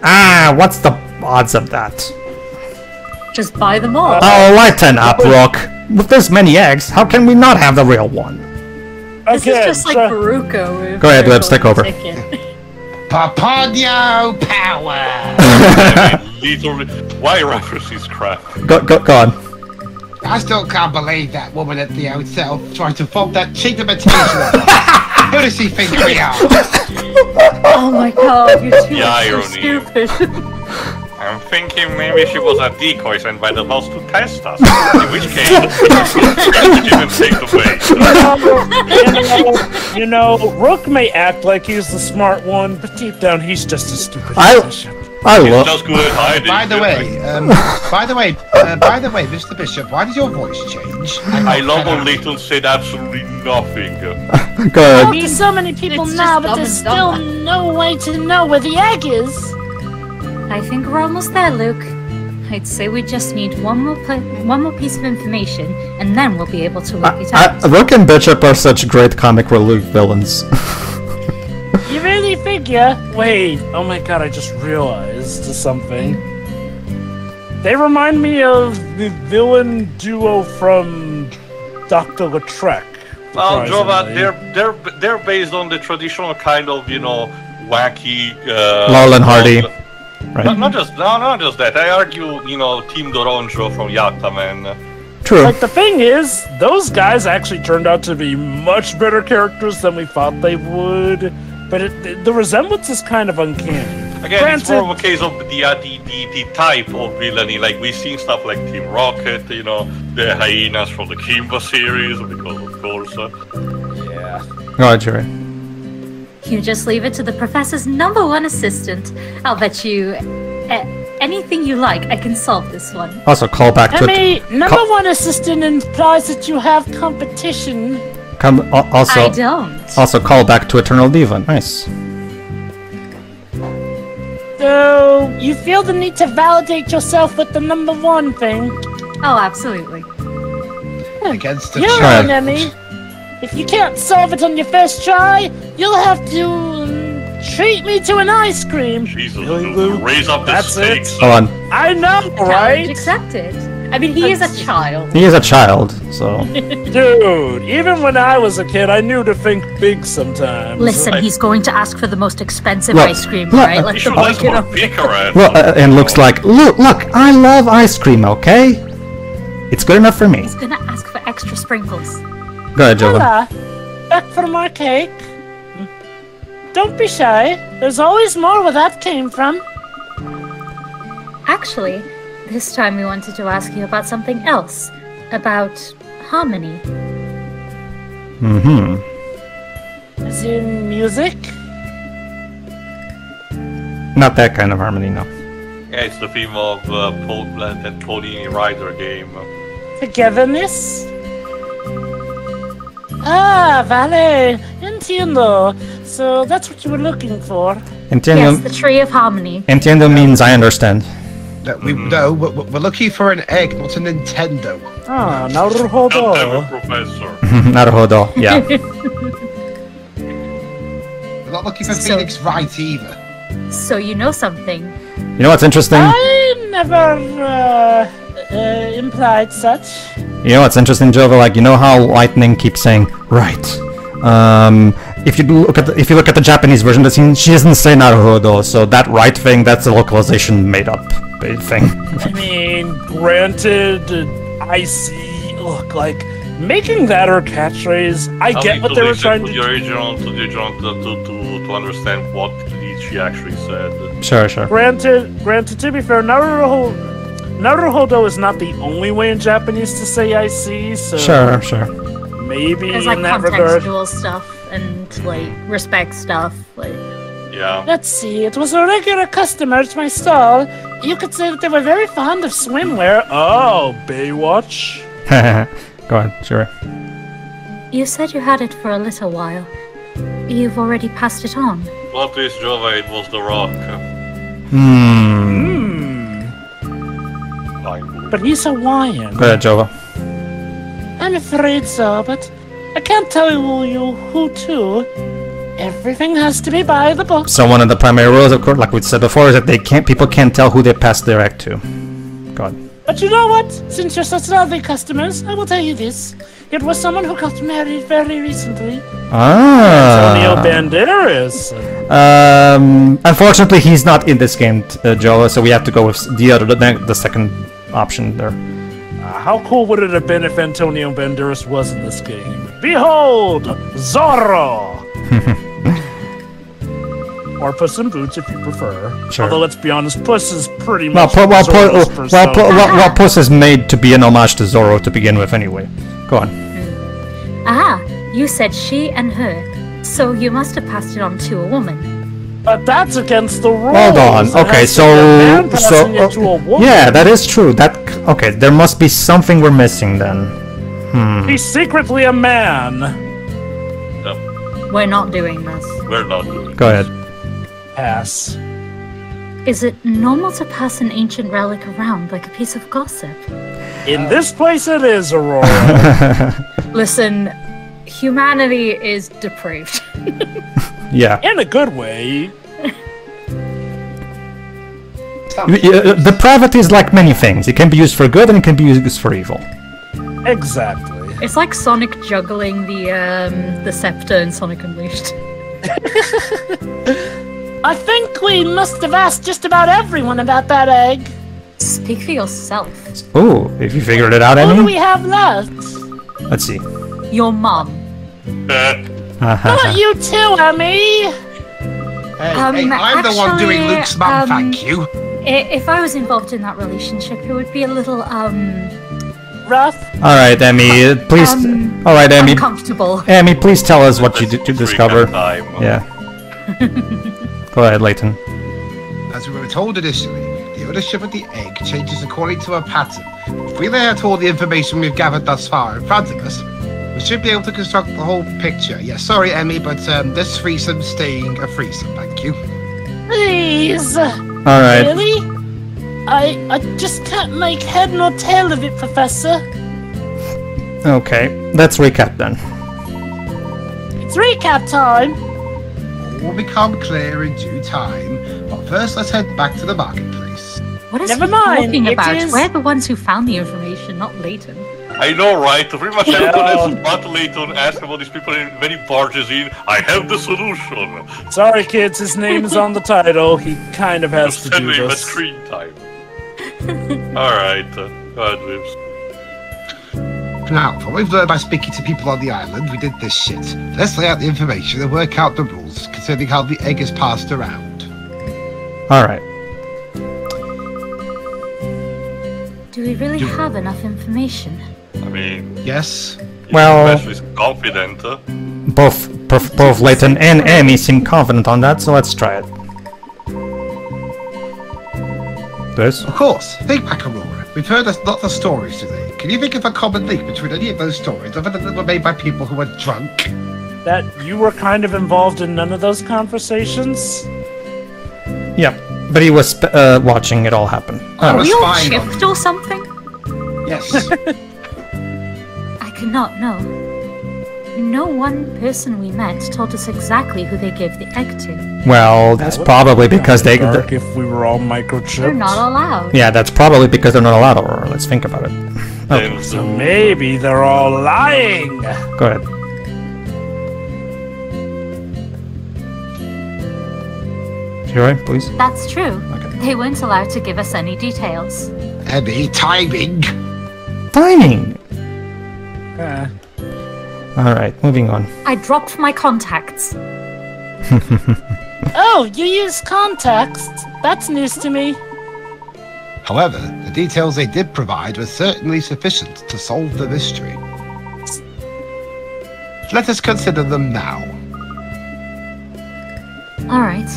Speaker 1: Ah, what's the odds of that?
Speaker 5: Just buy them all.
Speaker 1: Oh, lighten up, Rook. With this many eggs, how can we not have the real one?
Speaker 5: This is
Speaker 3: Okay,
Speaker 5: just like
Speaker 3: so-
Speaker 5: Baruko. with
Speaker 1: Go ahead,
Speaker 5: Virgil
Speaker 1: Libs, take over.
Speaker 5: ticket.
Speaker 4: Papadio power!
Speaker 2: I mean, literally, why reference this crap?
Speaker 1: Go on.
Speaker 4: I still can't believe that woman at the hotel tried to fob that cheap imitation of us. Who does she think we are?
Speaker 5: Oh my god, you're too
Speaker 2: The irony.
Speaker 5: stupid.
Speaker 2: I'm thinking maybe she was a decoy sent by the boss to test us. In which case, she didn't take the bait.
Speaker 3: Rook may act like he's the smart one, but deep down he's just a stupid
Speaker 1: I
Speaker 3: bishop.
Speaker 2: He's
Speaker 1: love.
Speaker 2: just good at hiding.
Speaker 4: By the way, Mr. Bishop, why did your voice change?
Speaker 2: I love how Layton said absolutely nothing.
Speaker 1: Go
Speaker 6: Talk
Speaker 1: ahead.
Speaker 6: to so many people
Speaker 5: it's
Speaker 6: now,
Speaker 5: just
Speaker 6: but there's
Speaker 5: dumb and
Speaker 6: still no way to know where the egg is.
Speaker 5: I think we're almost there, Luke. I'd say we just need one more piece of information, and then we'll be able to work it out.
Speaker 1: Rook and Bishop are such great comic relief villains.
Speaker 6: You really figure?
Speaker 3: Wait, oh my god, I just realized something. They remind me of the villain duo from Dr. Lautrec.
Speaker 2: Well, Jova,
Speaker 3: surprisingly.
Speaker 2: they're based on the traditional kind of, wacky.
Speaker 1: Laurel and Hardy. Right.
Speaker 2: Not just that. I argue, Team Doronjo from Yatta, man.
Speaker 1: True.
Speaker 3: Like, the thing is, those guys actually turned out to be much better characters than we thought they would. But the resemblance is kind of uncanny.
Speaker 2: Again, it's more of a case of the type of villainy. Like, we've seen stuff like Team Rocket, the hyenas from the Kimba series, because of course.
Speaker 3: Yeah.
Speaker 1: Go ahead, Jerry.
Speaker 5: You just leave it to the professor's #1 assistant. I'll bet you anything you like, I can solve this one.
Speaker 1: Also, call back to
Speaker 6: Emmy, #1 assistant implies that you have competition.
Speaker 1: Also,
Speaker 5: I don't.
Speaker 1: also call back to Eternal Diva. Nice.
Speaker 6: So, you feel the need to validate yourself with the #1 thing?
Speaker 5: Oh, absolutely.
Speaker 4: Against the
Speaker 6: You're
Speaker 1: Right.
Speaker 6: right, Emmy. If you can't solve it on your first try, you'll have to treat me to an ice cream.
Speaker 2: Jesus,
Speaker 3: Really,
Speaker 2: dude,
Speaker 3: Luke?
Speaker 2: raise up the
Speaker 3: That's it?
Speaker 2: stakes.
Speaker 1: Hold on.
Speaker 3: I know,
Speaker 5: Challenge
Speaker 3: right?
Speaker 5: accepted. I mean, he is a child.
Speaker 1: He is a child, so.
Speaker 3: Dude, even when I was a kid, I knew to think big sometimes.
Speaker 5: Listen, he's going to ask for the most expensive
Speaker 1: Look,
Speaker 5: ice cream,
Speaker 1: look,
Speaker 5: right?
Speaker 2: You
Speaker 5: Let the
Speaker 2: should
Speaker 5: boy
Speaker 2: listen
Speaker 5: get
Speaker 2: more
Speaker 5: up.
Speaker 2: Picard.
Speaker 1: Well, and looks like, look, I love ice cream, okay? It's good enough for me.
Speaker 5: He's gonna ask for extra sprinkles.
Speaker 1: Go ahead, Jova.
Speaker 6: Hola, back for my cake. Don't be shy. There's always more where that came from.
Speaker 5: Actually, this time we wanted to ask you about something else. About harmony.
Speaker 1: Mm-hmm.
Speaker 6: As in music?
Speaker 1: Not that kind of harmony, no.
Speaker 2: Yeah, it's the theme of that Pony Rider game.
Speaker 6: Togetherness? Ah, vale. Entiendo. So that's what you were looking for.
Speaker 1: Entiendo,
Speaker 5: Yes, the tree of harmony.
Speaker 1: entiendo means I understand.
Speaker 4: No, we're looking for an egg, not a Nintendo.
Speaker 3: Ah,
Speaker 2: I'm
Speaker 3: naruhodo.
Speaker 2: a professor.
Speaker 1: Naruhodo, yeah.
Speaker 4: We're not looking for
Speaker 5: So-
Speaker 4: Phoenix Wright either.
Speaker 5: So you know something.
Speaker 1: You know what's interesting?
Speaker 6: I never implied such.
Speaker 1: You know what's interesting, Jova? Like, you know how Lightning keeps saying, right. If you look at the Japanese version of the scene, she doesn't say Naruhodo, so that right thing, that's a localization made up thing.
Speaker 3: I mean, granted, I see. Look, like, making that her catchphrase, I
Speaker 2: I'll
Speaker 3: get
Speaker 2: need
Speaker 3: what
Speaker 2: to
Speaker 3: they were
Speaker 2: listen
Speaker 3: trying
Speaker 2: to
Speaker 3: to
Speaker 2: the
Speaker 3: do.
Speaker 2: original to understand what she actually said.
Speaker 1: Sure.
Speaker 3: Granted, to be fair, Naruhodo is not the only way in Japanese to say I see, so
Speaker 1: Sure.
Speaker 3: maybe
Speaker 5: There's like
Speaker 3: in that regard.
Speaker 5: contextual stuff and like respect stuff. Like
Speaker 2: Yeah.
Speaker 6: Let's see, it was a regular customer at my stall. You could say that they were very fond of swimwear.
Speaker 3: Oh, Baywatch.
Speaker 1: Go ahead, sure.
Speaker 5: you said you had it for a little while. you've already passed it on.
Speaker 2: Plot twist, Jova, it was the Rock.
Speaker 3: But he's Hawaiian.
Speaker 1: Go ahead, Jova.
Speaker 6: I'm afraid so, but I can't tell you who to. Everything has to be by the book.
Speaker 1: So one of the primary rules, of course, like we said before, is that people can't tell who they pass their egg to. God.
Speaker 6: But you know what? Since you're such lovely customers, I will tell you this. It was someone who got married very recently.
Speaker 3: Antonio
Speaker 1: Ah.
Speaker 3: Banderas.
Speaker 1: Unfortunately, he's not in this game, Jova, so we have to go with the second option there.
Speaker 3: How cool would it have been if Antonio Banderas was in this game? Behold, Zorro! Or Puss in Boots, if you prefer.
Speaker 1: Sure.
Speaker 3: Although, let's be honest, Puss is pretty
Speaker 1: Well,
Speaker 3: much Zorro's persona.
Speaker 1: Puss is made to be an homage to Zorro to begin with, anyway. Go on.
Speaker 5: Ah, you said she and her, so you must have passed it on to a woman.
Speaker 3: But that's against the rules.
Speaker 1: Hold on.
Speaker 3: It
Speaker 1: Okay,
Speaker 3: has to be a man passing it to a woman.
Speaker 1: yeah, that is true. Okay. There must be something we're missing then.
Speaker 3: He's secretly a man.
Speaker 5: We're not doing this.
Speaker 2: We're not doing
Speaker 1: Go ahead.
Speaker 3: Pass.
Speaker 5: Is it normal to pass an ancient relic around like a piece of gossip?
Speaker 3: In this place it is, Aurora.
Speaker 5: Listen, humanity is depraved.
Speaker 1: Yeah.
Speaker 3: In a good way.
Speaker 1: Depravity is like many things. It can be used for good and it can be used for evil.
Speaker 3: Exactly.
Speaker 5: It's like Sonic juggling the scepter in Sonic Unleashed.
Speaker 6: I think we must have asked just about everyone about that egg.
Speaker 5: Speak for yourself.
Speaker 1: Oh, if you figured it out,
Speaker 6: Who do
Speaker 1: Emmy?
Speaker 6: we have left?
Speaker 1: Let's see.
Speaker 5: Your mom.
Speaker 6: Not you too, Emmy.
Speaker 4: Hey, I'm the one doing
Speaker 5: actually,
Speaker 4: Luke's mum, thank you.
Speaker 5: If I was involved in that relationship, it would be a little,
Speaker 6: Rough.
Speaker 1: Alright, Emmy, please. Alright, Emmy.
Speaker 5: uncomfortable.
Speaker 1: Emmy, please tell us what you discover.
Speaker 2: Time.
Speaker 1: Yeah. Go ahead, Layton.
Speaker 4: As we were told initially, the ownership of the egg changes according to a pattern. If we lay out all the information we've gathered thus far in front of us, we should be able to construct the whole picture. Yeah, sorry, Emmy, but this threesome's staying a threesome, thank you.
Speaker 6: Please.
Speaker 1: Alright.
Speaker 6: Really? I just can't make head nor tail of it, Professor.
Speaker 1: Okay, let's recap then.
Speaker 6: It's recap time.
Speaker 4: All will become clear in due time, but first let's head back to the marketplace.
Speaker 5: What is
Speaker 6: Never
Speaker 5: he
Speaker 6: mind,
Speaker 5: talking
Speaker 6: it
Speaker 5: about?
Speaker 6: is-
Speaker 5: We're the ones who found the information, not Layton.
Speaker 2: I know, right? Pretty much everyone else but Layton asked about these people in many barges in. I have the solution.
Speaker 3: Sorry, kids, his name is on the title. He kind of has to
Speaker 2: Send
Speaker 3: do
Speaker 2: me my
Speaker 3: this.
Speaker 2: screen time. Alright, go ahead, Lips.
Speaker 4: Now, from what we've learned by speaking to people on the island, we did this shit. Let's lay out the information and work out the rules concerning how the egg is passed around.
Speaker 1: Alright.
Speaker 5: Do we really have enough information?
Speaker 2: I mean,
Speaker 4: Yes?
Speaker 1: Well-
Speaker 2: especially is confident.
Speaker 1: Both Layton and Emmy seem confident on that, so let's try it. This?
Speaker 4: Of course. Think back, Aurora. We've heard lots of stories today. Can you think of a common link between any of those stories, other than that were made by people who were drunk?
Speaker 3: That you were kind of involved in none of those conversations?
Speaker 1: Yeah, but he was watching it all happen.
Speaker 4: I
Speaker 5: Are
Speaker 4: was
Speaker 5: we all
Speaker 4: spying on
Speaker 5: chipped
Speaker 4: you.
Speaker 5: or something?
Speaker 4: Yes.
Speaker 5: I cannot know. No one person we met told us exactly who they gave the egg to.
Speaker 1: Well, that's probably because they...
Speaker 3: Dark if we were all microchipped.
Speaker 5: They're not allowed.
Speaker 1: Yeah, that's probably because they're not allowed, Aurora. Let's think about it.
Speaker 2: Then
Speaker 3: So maybe they're all lying.
Speaker 1: Go ahead. You alright, please?
Speaker 5: That's true.
Speaker 1: Okay.
Speaker 5: They weren't allowed to give us any details.
Speaker 4: Emmy, timing.
Speaker 1: Timing!
Speaker 3: Eh.
Speaker 1: Alright, moving on.
Speaker 5: I dropped my contacts.
Speaker 6: Oh, you use contacts? That's news to me.
Speaker 4: However, the details they did provide were certainly sufficient to solve the mystery. Let us consider them now.
Speaker 5: Alright.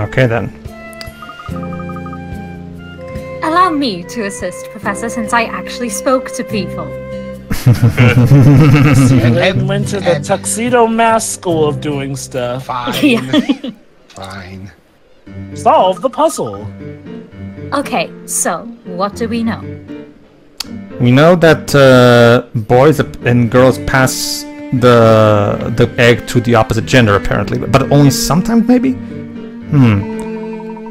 Speaker 1: Okay then.
Speaker 5: Allow me to assist, Professor, since I actually spoke to people.
Speaker 3: Layton went to the tuxedo mask school of doing stuff.
Speaker 4: Fine. Fine.
Speaker 3: Solve the puzzle.
Speaker 5: Okay, so what do we know?
Speaker 1: We know that boys and girls pass the egg to the opposite gender, apparently, but only sometimes, maybe?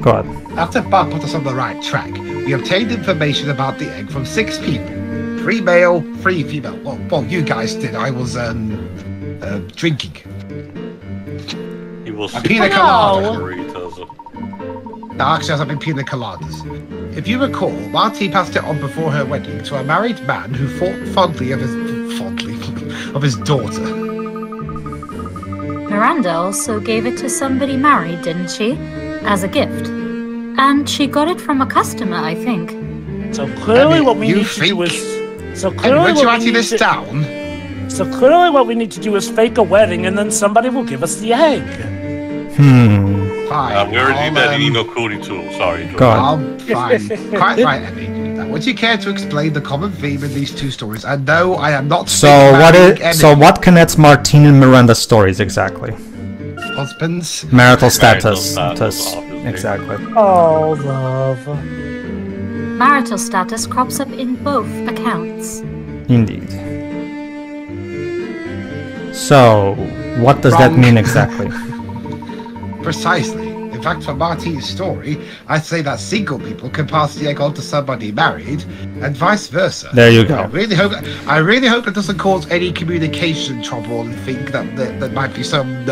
Speaker 1: Go on.
Speaker 4: After Bob put us on the right track, we obtained information about the egg from 6 people. 3 male, 3 female. Well, you guys did. I was, drinking.
Speaker 2: He was
Speaker 4: A pina colada.
Speaker 2: margaritas.
Speaker 4: No, actually, hasn't been pina coladas. If you recall, Marty passed it on before her wedding to a married man who thought fondly of his daughter.
Speaker 5: Miranda also gave it to somebody married, didn't she? As a gift. And she got it from a customer, I think.
Speaker 3: So clearly what we
Speaker 4: you
Speaker 3: need to do
Speaker 4: think?
Speaker 3: is... So
Speaker 4: And
Speaker 3: clearly
Speaker 4: weren't you
Speaker 3: what we
Speaker 4: writing
Speaker 3: need
Speaker 4: this
Speaker 3: to...
Speaker 4: down?
Speaker 3: So clearly what we need to do is fake a wedding and then somebody will give us the egg.
Speaker 4: Fine.
Speaker 2: We already did that in Eno Cody too. Sorry.
Speaker 1: Go on.
Speaker 4: Fine. Quite right, Emmy. Now, would you care to explain the common theme in these 2 stories? And no, I am not.
Speaker 1: So what connects Martine and Miranda's stories exactly?
Speaker 4: Husbands.
Speaker 1: Marital status.
Speaker 2: obviously.
Speaker 1: Exactly.
Speaker 3: Oh, love.
Speaker 5: Marital status crops up in both accounts.
Speaker 1: Indeed. So, what does that
Speaker 4: Wrong.
Speaker 1: mean exactly?
Speaker 4: Precisely. In fact, for Marty's story, I'd say that single people can pass the egg on to somebody married, and vice versa.
Speaker 1: There you go.
Speaker 4: I really hope it doesn't cause any communication trouble and think that there might be some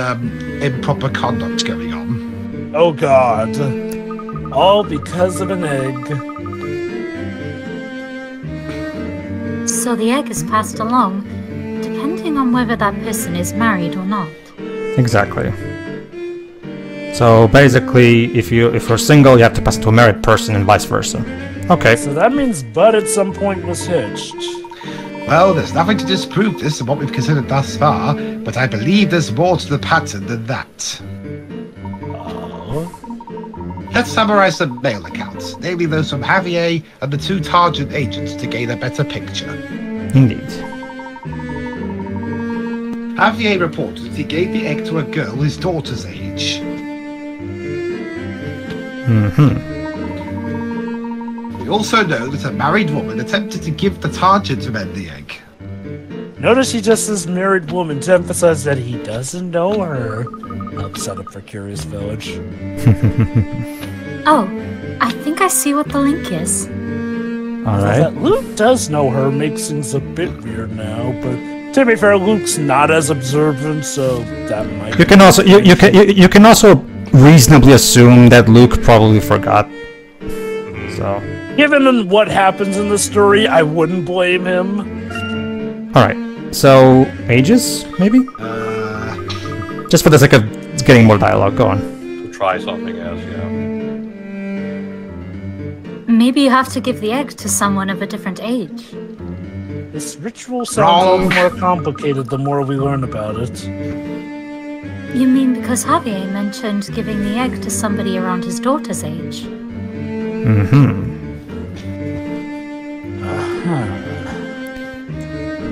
Speaker 4: improper conduct going on.
Speaker 3: Oh god. All because of an egg.
Speaker 5: So the egg is passed along, depending on whether that person is married or not.
Speaker 1: Exactly. So basically, if you're single, you have to pass it to a married person and vice versa. Okay.
Speaker 3: So that means Bud at some point was hitched.
Speaker 4: Well, there's nothing to disprove this in what we've considered thus far, but I believe there's more to the pattern than that. Let's summarize the mail accounts, namely those from Javier and the 2 Targent agents, to gain a better picture.
Speaker 1: Indeed.
Speaker 4: Javier reported that he gave the egg to a girl his daughter's age. We also know that a married woman attempted to give the Targent men the egg.
Speaker 3: Notice he just says married woman to emphasize that he doesn't know her. Help set up for Curious Village.
Speaker 5: Oh, I think I see what the link is.
Speaker 1: Alright.
Speaker 3: That Luke does know her makes things a bit weird now, but to be fair, Luke's not as observant, so that might.
Speaker 1: You can also you can also reasonably assume that Luke probably forgot. So.
Speaker 3: Given what happens in the story, I wouldn't blame him.
Speaker 1: Alright. So ages, maybe? Just for the sake of getting more dialogue, go on.
Speaker 2: To try something else, yeah.
Speaker 5: Maybe you have to give the egg to someone of a different age.
Speaker 3: This ritual sounds a little more complicated the more we learn about it.
Speaker 5: You mean because Javier mentioned giving the egg to somebody around his daughter's age?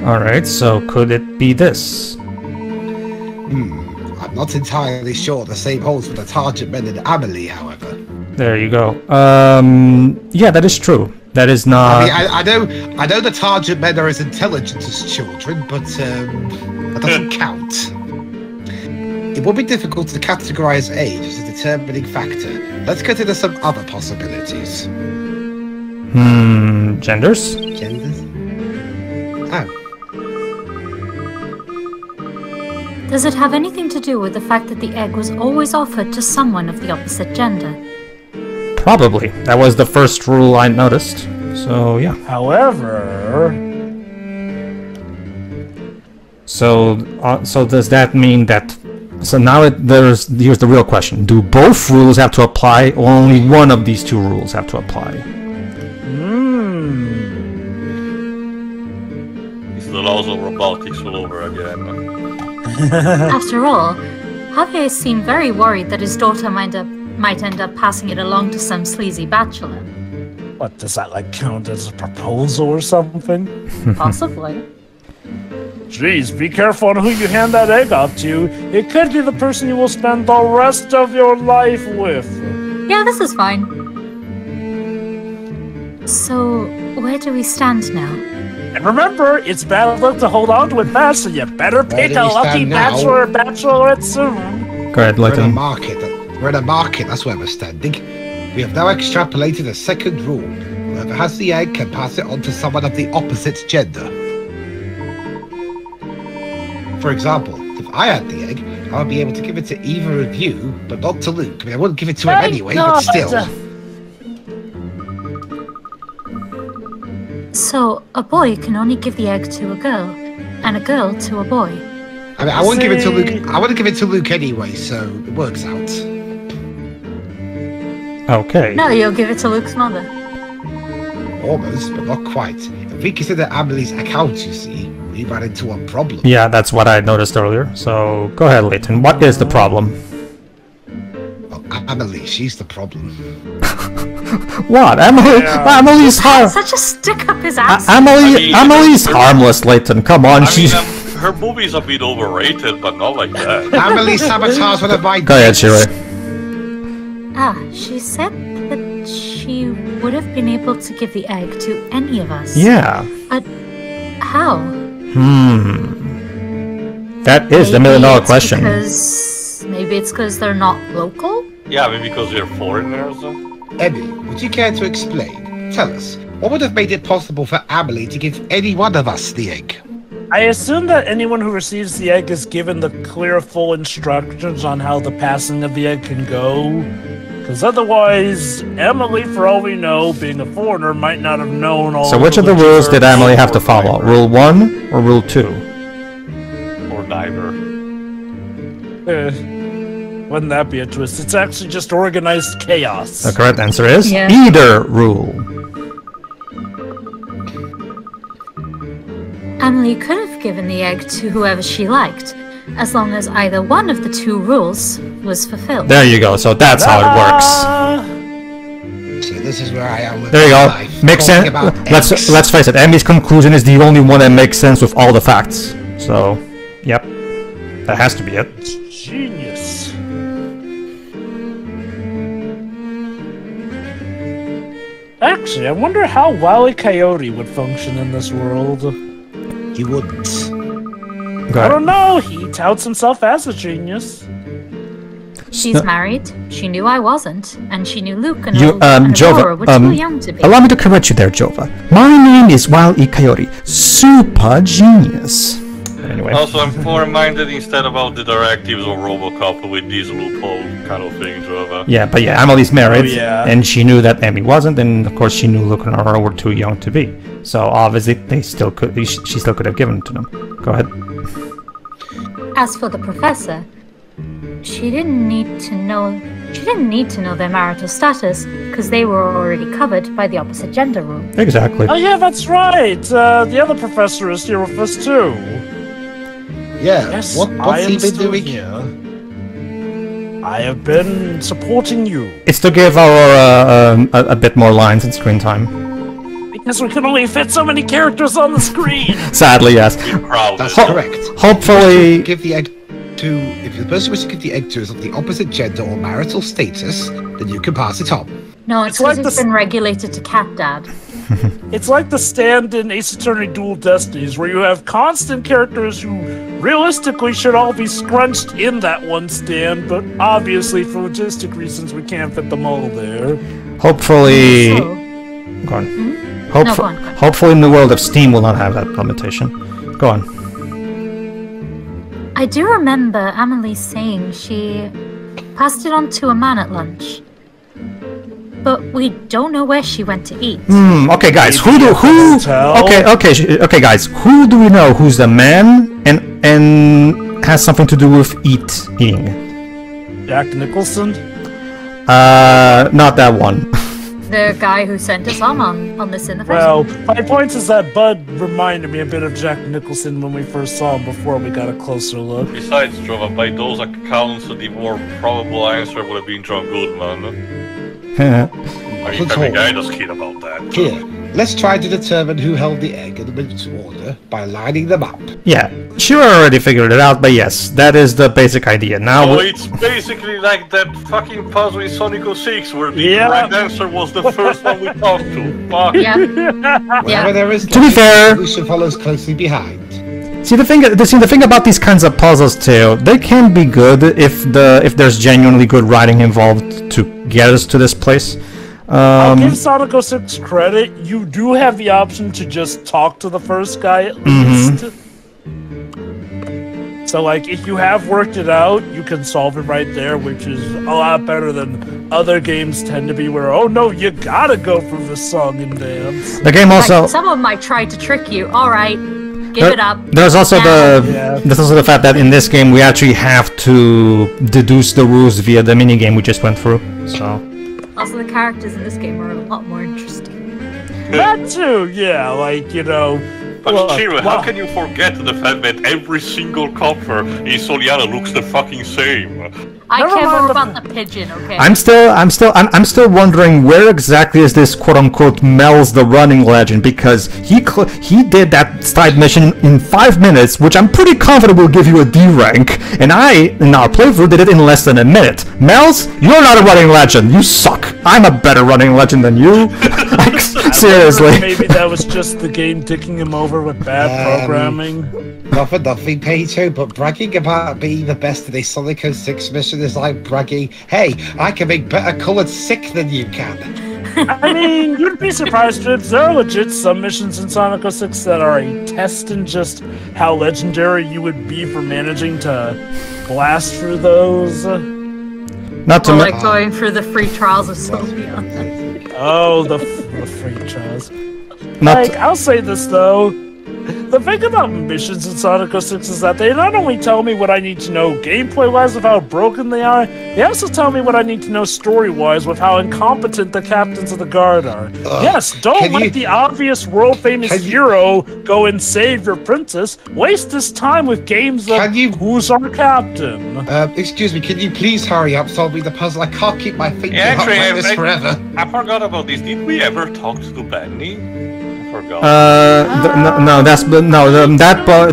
Speaker 1: Alright, so could it be this?
Speaker 4: I'm not entirely sure the same holds for the Targent men in Amelie, however.
Speaker 1: There you go. Yeah, that is true. That is not...
Speaker 4: I know the Targent men are as intelligent as children, but that doesn't count. It would be difficult to categorize age as a determining factor. Let's consider some other possibilities.
Speaker 1: Genders?
Speaker 4: Genders? Oh.
Speaker 5: Does it have anything to do with the fact that the egg was always offered to someone of the opposite gender?
Speaker 1: Probably. That was the first rule I noticed. So, yeah.
Speaker 3: However...
Speaker 1: So does that mean that... So now here's the real question. Do both rules have to apply, or only one of these 2 rules have to apply?
Speaker 2: It's the laws of robotics all over again.
Speaker 5: After all, Javier seemed very worried that his daughter might end up passing it along to some sleazy bachelor.
Speaker 3: What, does that, count as a proposal or something?
Speaker 5: Possibly.
Speaker 3: Jeez, be careful on who you hand that egg off to. It could be the person you will spend the rest of your life with.
Speaker 5: Yeah, this is fine. So, where do we stand now?
Speaker 3: And remember, it's bad luck to hold on to it fast, so you better pick a lucky bachelor or bachelorette soon.
Speaker 1: Go ahead,
Speaker 4: We're in a
Speaker 1: Layton.
Speaker 4: market. We're in a market, that's where we're standing. We have now extrapolated a second rule. Whoever has the egg can pass it on to someone of the opposite gender. For example, if I had the egg, I would be able to give it to either of you, but not to Luke. I mean, I wouldn't give it to him anyway, but still.
Speaker 5: So, a boy can only give the egg to a girl, and a girl to a boy.
Speaker 4: I mean, I wouldn't give it to Luke. I wouldn't give it to Luke anyway, so it works out.
Speaker 1: Okay.
Speaker 5: No, you'll give it to Luke's mother.
Speaker 4: Almost, but not quite. If we consider Amelie's account, you see, we ran into a problem.
Speaker 1: Yeah, that's what I noticed earlier. So, go ahead, Layton. What is the problem?
Speaker 4: Well, Amelie, she's the problem.
Speaker 1: What? Emily's
Speaker 5: Such a stick up his ass.
Speaker 1: Emily's harmless, Layton. Come on, she's...
Speaker 2: her movie's a bit overrated, but not like that.
Speaker 4: Amelie sabotaged one of my...
Speaker 1: Go ahead, Shirley.
Speaker 5: She said that she would have been able to give the egg to any of us.
Speaker 1: Yeah.
Speaker 5: But how?
Speaker 1: That is the million-dollar question.
Speaker 5: Maybe it's because they're not local?
Speaker 2: Yeah, maybe because they're foreigners.
Speaker 4: Emmy, would you care to explain? Tell us, what would have made it possible for Amelie to give any one of us the egg?
Speaker 3: I assume that anyone who receives the egg is given the clear, full instructions on how the passing of the egg can go. Because otherwise, Emily, for all we know, being a foreigner, might not have known all.
Speaker 1: So which of the rules did Emily have to follow? Rule 1 or Rule 2?
Speaker 2: Or neither.
Speaker 3: Wouldn't that be a twist? It's actually just organized chaos.
Speaker 1: The correct answer is
Speaker 5: Yeah.
Speaker 1: either rule.
Speaker 5: Emily could have given the egg to whoever she liked, as long as either one of the two rules was fulfilled.
Speaker 1: There you go. So that's how it works.
Speaker 4: So this is where I am with
Speaker 1: There you
Speaker 4: my
Speaker 1: go.
Speaker 4: life,
Speaker 1: Makes
Speaker 4: talking
Speaker 1: sense.
Speaker 4: about
Speaker 1: Let's
Speaker 4: eggs.
Speaker 1: face it. Emmy's conclusion is the only one that makes sense with all the facts. So, yep, that has to be it.
Speaker 3: Genius. Actually, I wonder how Wile E. Coyote would function in this world.
Speaker 4: He wouldn't.
Speaker 1: Go
Speaker 5: Oh,
Speaker 3: I
Speaker 1: ahead.
Speaker 3: don't know. He touts himself as a genius.
Speaker 5: She's married, she knew I wasn't, and she knew Luke and
Speaker 1: You,
Speaker 5: Aurora
Speaker 1: Jova,
Speaker 5: were too young to be.
Speaker 1: allow me to correct you there, Jova. My name is Wile E. Coyote. Super genius. Anyway.
Speaker 2: Also, I'm more minded instead about the directives of Robocop with these loophole kind of things.
Speaker 1: Yeah, but yeah, Emily's married,
Speaker 3: Oh, yeah.
Speaker 1: and she knew that Emmy wasn't, and of course she knew Luke and Aurora were too young to be. So obviously they still could. She still could have given it to them. Go ahead.
Speaker 5: As for the professor, she didn't need to know. She didn't need to know their marital status because they were already covered by the opposite gender rule.
Speaker 1: Exactly.
Speaker 3: Oh yeah, that's right. The other professor is here with us too.
Speaker 4: Yeah,
Speaker 3: Yes,
Speaker 4: what's
Speaker 3: I am
Speaker 4: he been
Speaker 3: still
Speaker 4: doing?
Speaker 3: here. I have been supporting you
Speaker 1: It's to give Aurora a bit more lines and screen time.
Speaker 3: because we can only fit so many characters on the screen.
Speaker 1: Sadly, yes.
Speaker 2: Proud.
Speaker 4: That's
Speaker 1: Ho-
Speaker 4: correct.
Speaker 1: Hopefully,
Speaker 4: Give the egg to... If the person who give the egg to is of the opposite gender or marital status, then you can pass it on.
Speaker 5: No, it's
Speaker 3: It's like
Speaker 5: because it's
Speaker 3: this-
Speaker 5: been regulated to cat dad.
Speaker 3: It's like the stand in Ace Attorney Dual Destinies, where you have constant characters who realistically should all be scrunched in that one stand, but obviously for logistic reasons we can't fit them all there.
Speaker 1: hopefully,
Speaker 5: So,
Speaker 1: go on.
Speaker 5: No, go on.
Speaker 1: Hopefully, in the world of Steam, will not have that limitation. Go on.
Speaker 5: I do remember Amelie saying she passed it on to a man at lunch. But we don't know where she went to eat.
Speaker 1: Okay, guys.
Speaker 3: Maybe at the hotel?
Speaker 1: Okay, guys. Who do we know who's the man and has something to do with eating?
Speaker 3: Jack Nicholson?
Speaker 1: Not that one.
Speaker 5: The guy who sent us on this in the first
Speaker 3: Well, my point is that Bud reminded me a bit of Jack Nicholson when we first saw him before we got a closer look.
Speaker 2: Besides, Jova, by those accounts, the more probable answer would have been John Goodman. I mean, every guy does kid about that.
Speaker 4: Here, Let's try to determine who held the egg in which order by lining them up.
Speaker 1: Yeah, Shira already figured it out, but yes, that is the basic idea. Now
Speaker 2: Oh, it's basically like that fucking puzzle in Sonic 06 where the correct answer was the first one we talked to. Fuck.
Speaker 5: Yeah.
Speaker 4: Wherever there is
Speaker 1: To be fair-
Speaker 4: solution follows closely behind.
Speaker 1: See the thing about these kinds of puzzles too, they can be good if there's genuinely good writing involved to get us to this place.
Speaker 3: I'll give Sonic 06 credit. You do have the option to just talk to the first guy at least. So, like, if you have worked it out, you can solve it right there, which is a lot better than other games tend to be where, oh no, you gotta go through the song and dance.
Speaker 1: The game also...
Speaker 5: Like, some of them might try to trick you. Alright, give it up.
Speaker 1: There's also
Speaker 3: Yeah.
Speaker 1: there's also the fact that in this game we actually have to deduce the rules via the minigame we just went through, so...
Speaker 5: Also, the characters in this game are a lot more interesting.
Speaker 3: That too, yeah, like, you know...
Speaker 2: But
Speaker 3: look,
Speaker 2: Shira, how can you forget the fact that every single copper in Soliana looks the fucking same?
Speaker 5: I
Speaker 3: Never
Speaker 5: care
Speaker 3: mind
Speaker 5: more
Speaker 3: the-
Speaker 5: about the pigeon, okay?
Speaker 1: I'm still wondering where exactly is this quote-unquote Mel's the running legend, because he did that side mission in 5 minutes, which I'm pretty confident will give you a D rank, and I, in our playthrough, did it in less than a minute. Mel's, you're not a running legend, you suck. I'm a better running legend than you. Like, seriously.
Speaker 3: Maybe that was just the game dicking him over with bad programming.
Speaker 4: Not for nothing, Pedro, but bragging about being the best in a Sonic 06 mission is like bragging, hey, I can make better colored sick than you can.
Speaker 3: I mean, you'd be surprised, Trips. There are legit submissions in Sonic 06 that are a test in just how legendary you would be for managing to blast through those.
Speaker 1: Not to
Speaker 5: Or
Speaker 1: me-
Speaker 5: like going through the free trials of Sylvia.
Speaker 3: Oh, the free trials.
Speaker 1: not
Speaker 3: Like, I'll say this though. The thing about missions in Sonic 06 is that they not only tell me what I need to know gameplay-wise with how broken they are, they also tell me what I need to know story-wise with how incompetent the captains of the guard are. Yes, don't
Speaker 4: can
Speaker 3: let
Speaker 4: you-
Speaker 3: the obvious world-famous
Speaker 4: can you-
Speaker 3: hero go and save your princess. Waste this time with games of
Speaker 4: Can you-
Speaker 3: who's our captain.
Speaker 4: Excuse me, can you please hurry up, solve me the puzzle? I can't keep my fingers
Speaker 2: Yeah,
Speaker 4: up
Speaker 2: actually,
Speaker 4: like this
Speaker 2: I-
Speaker 4: forever.
Speaker 2: I forgot about this. Did we ever talk to Benny? I forgot.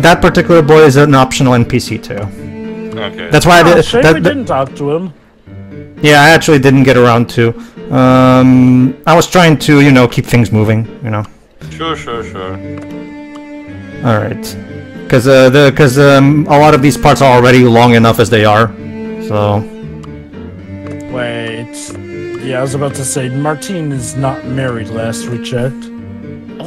Speaker 1: that particular boy is an optional NPC too.
Speaker 2: Okay.
Speaker 1: That's why I did.
Speaker 3: Shame we didn't talk to him.
Speaker 1: Yeah, I actually didn't get around to. I was trying to, keep things moving,
Speaker 2: Sure.
Speaker 1: All right, because a lot of these parts are already long enough as they are, so.
Speaker 3: Wait. Yeah, I was about to say, Martine is not married last we checked.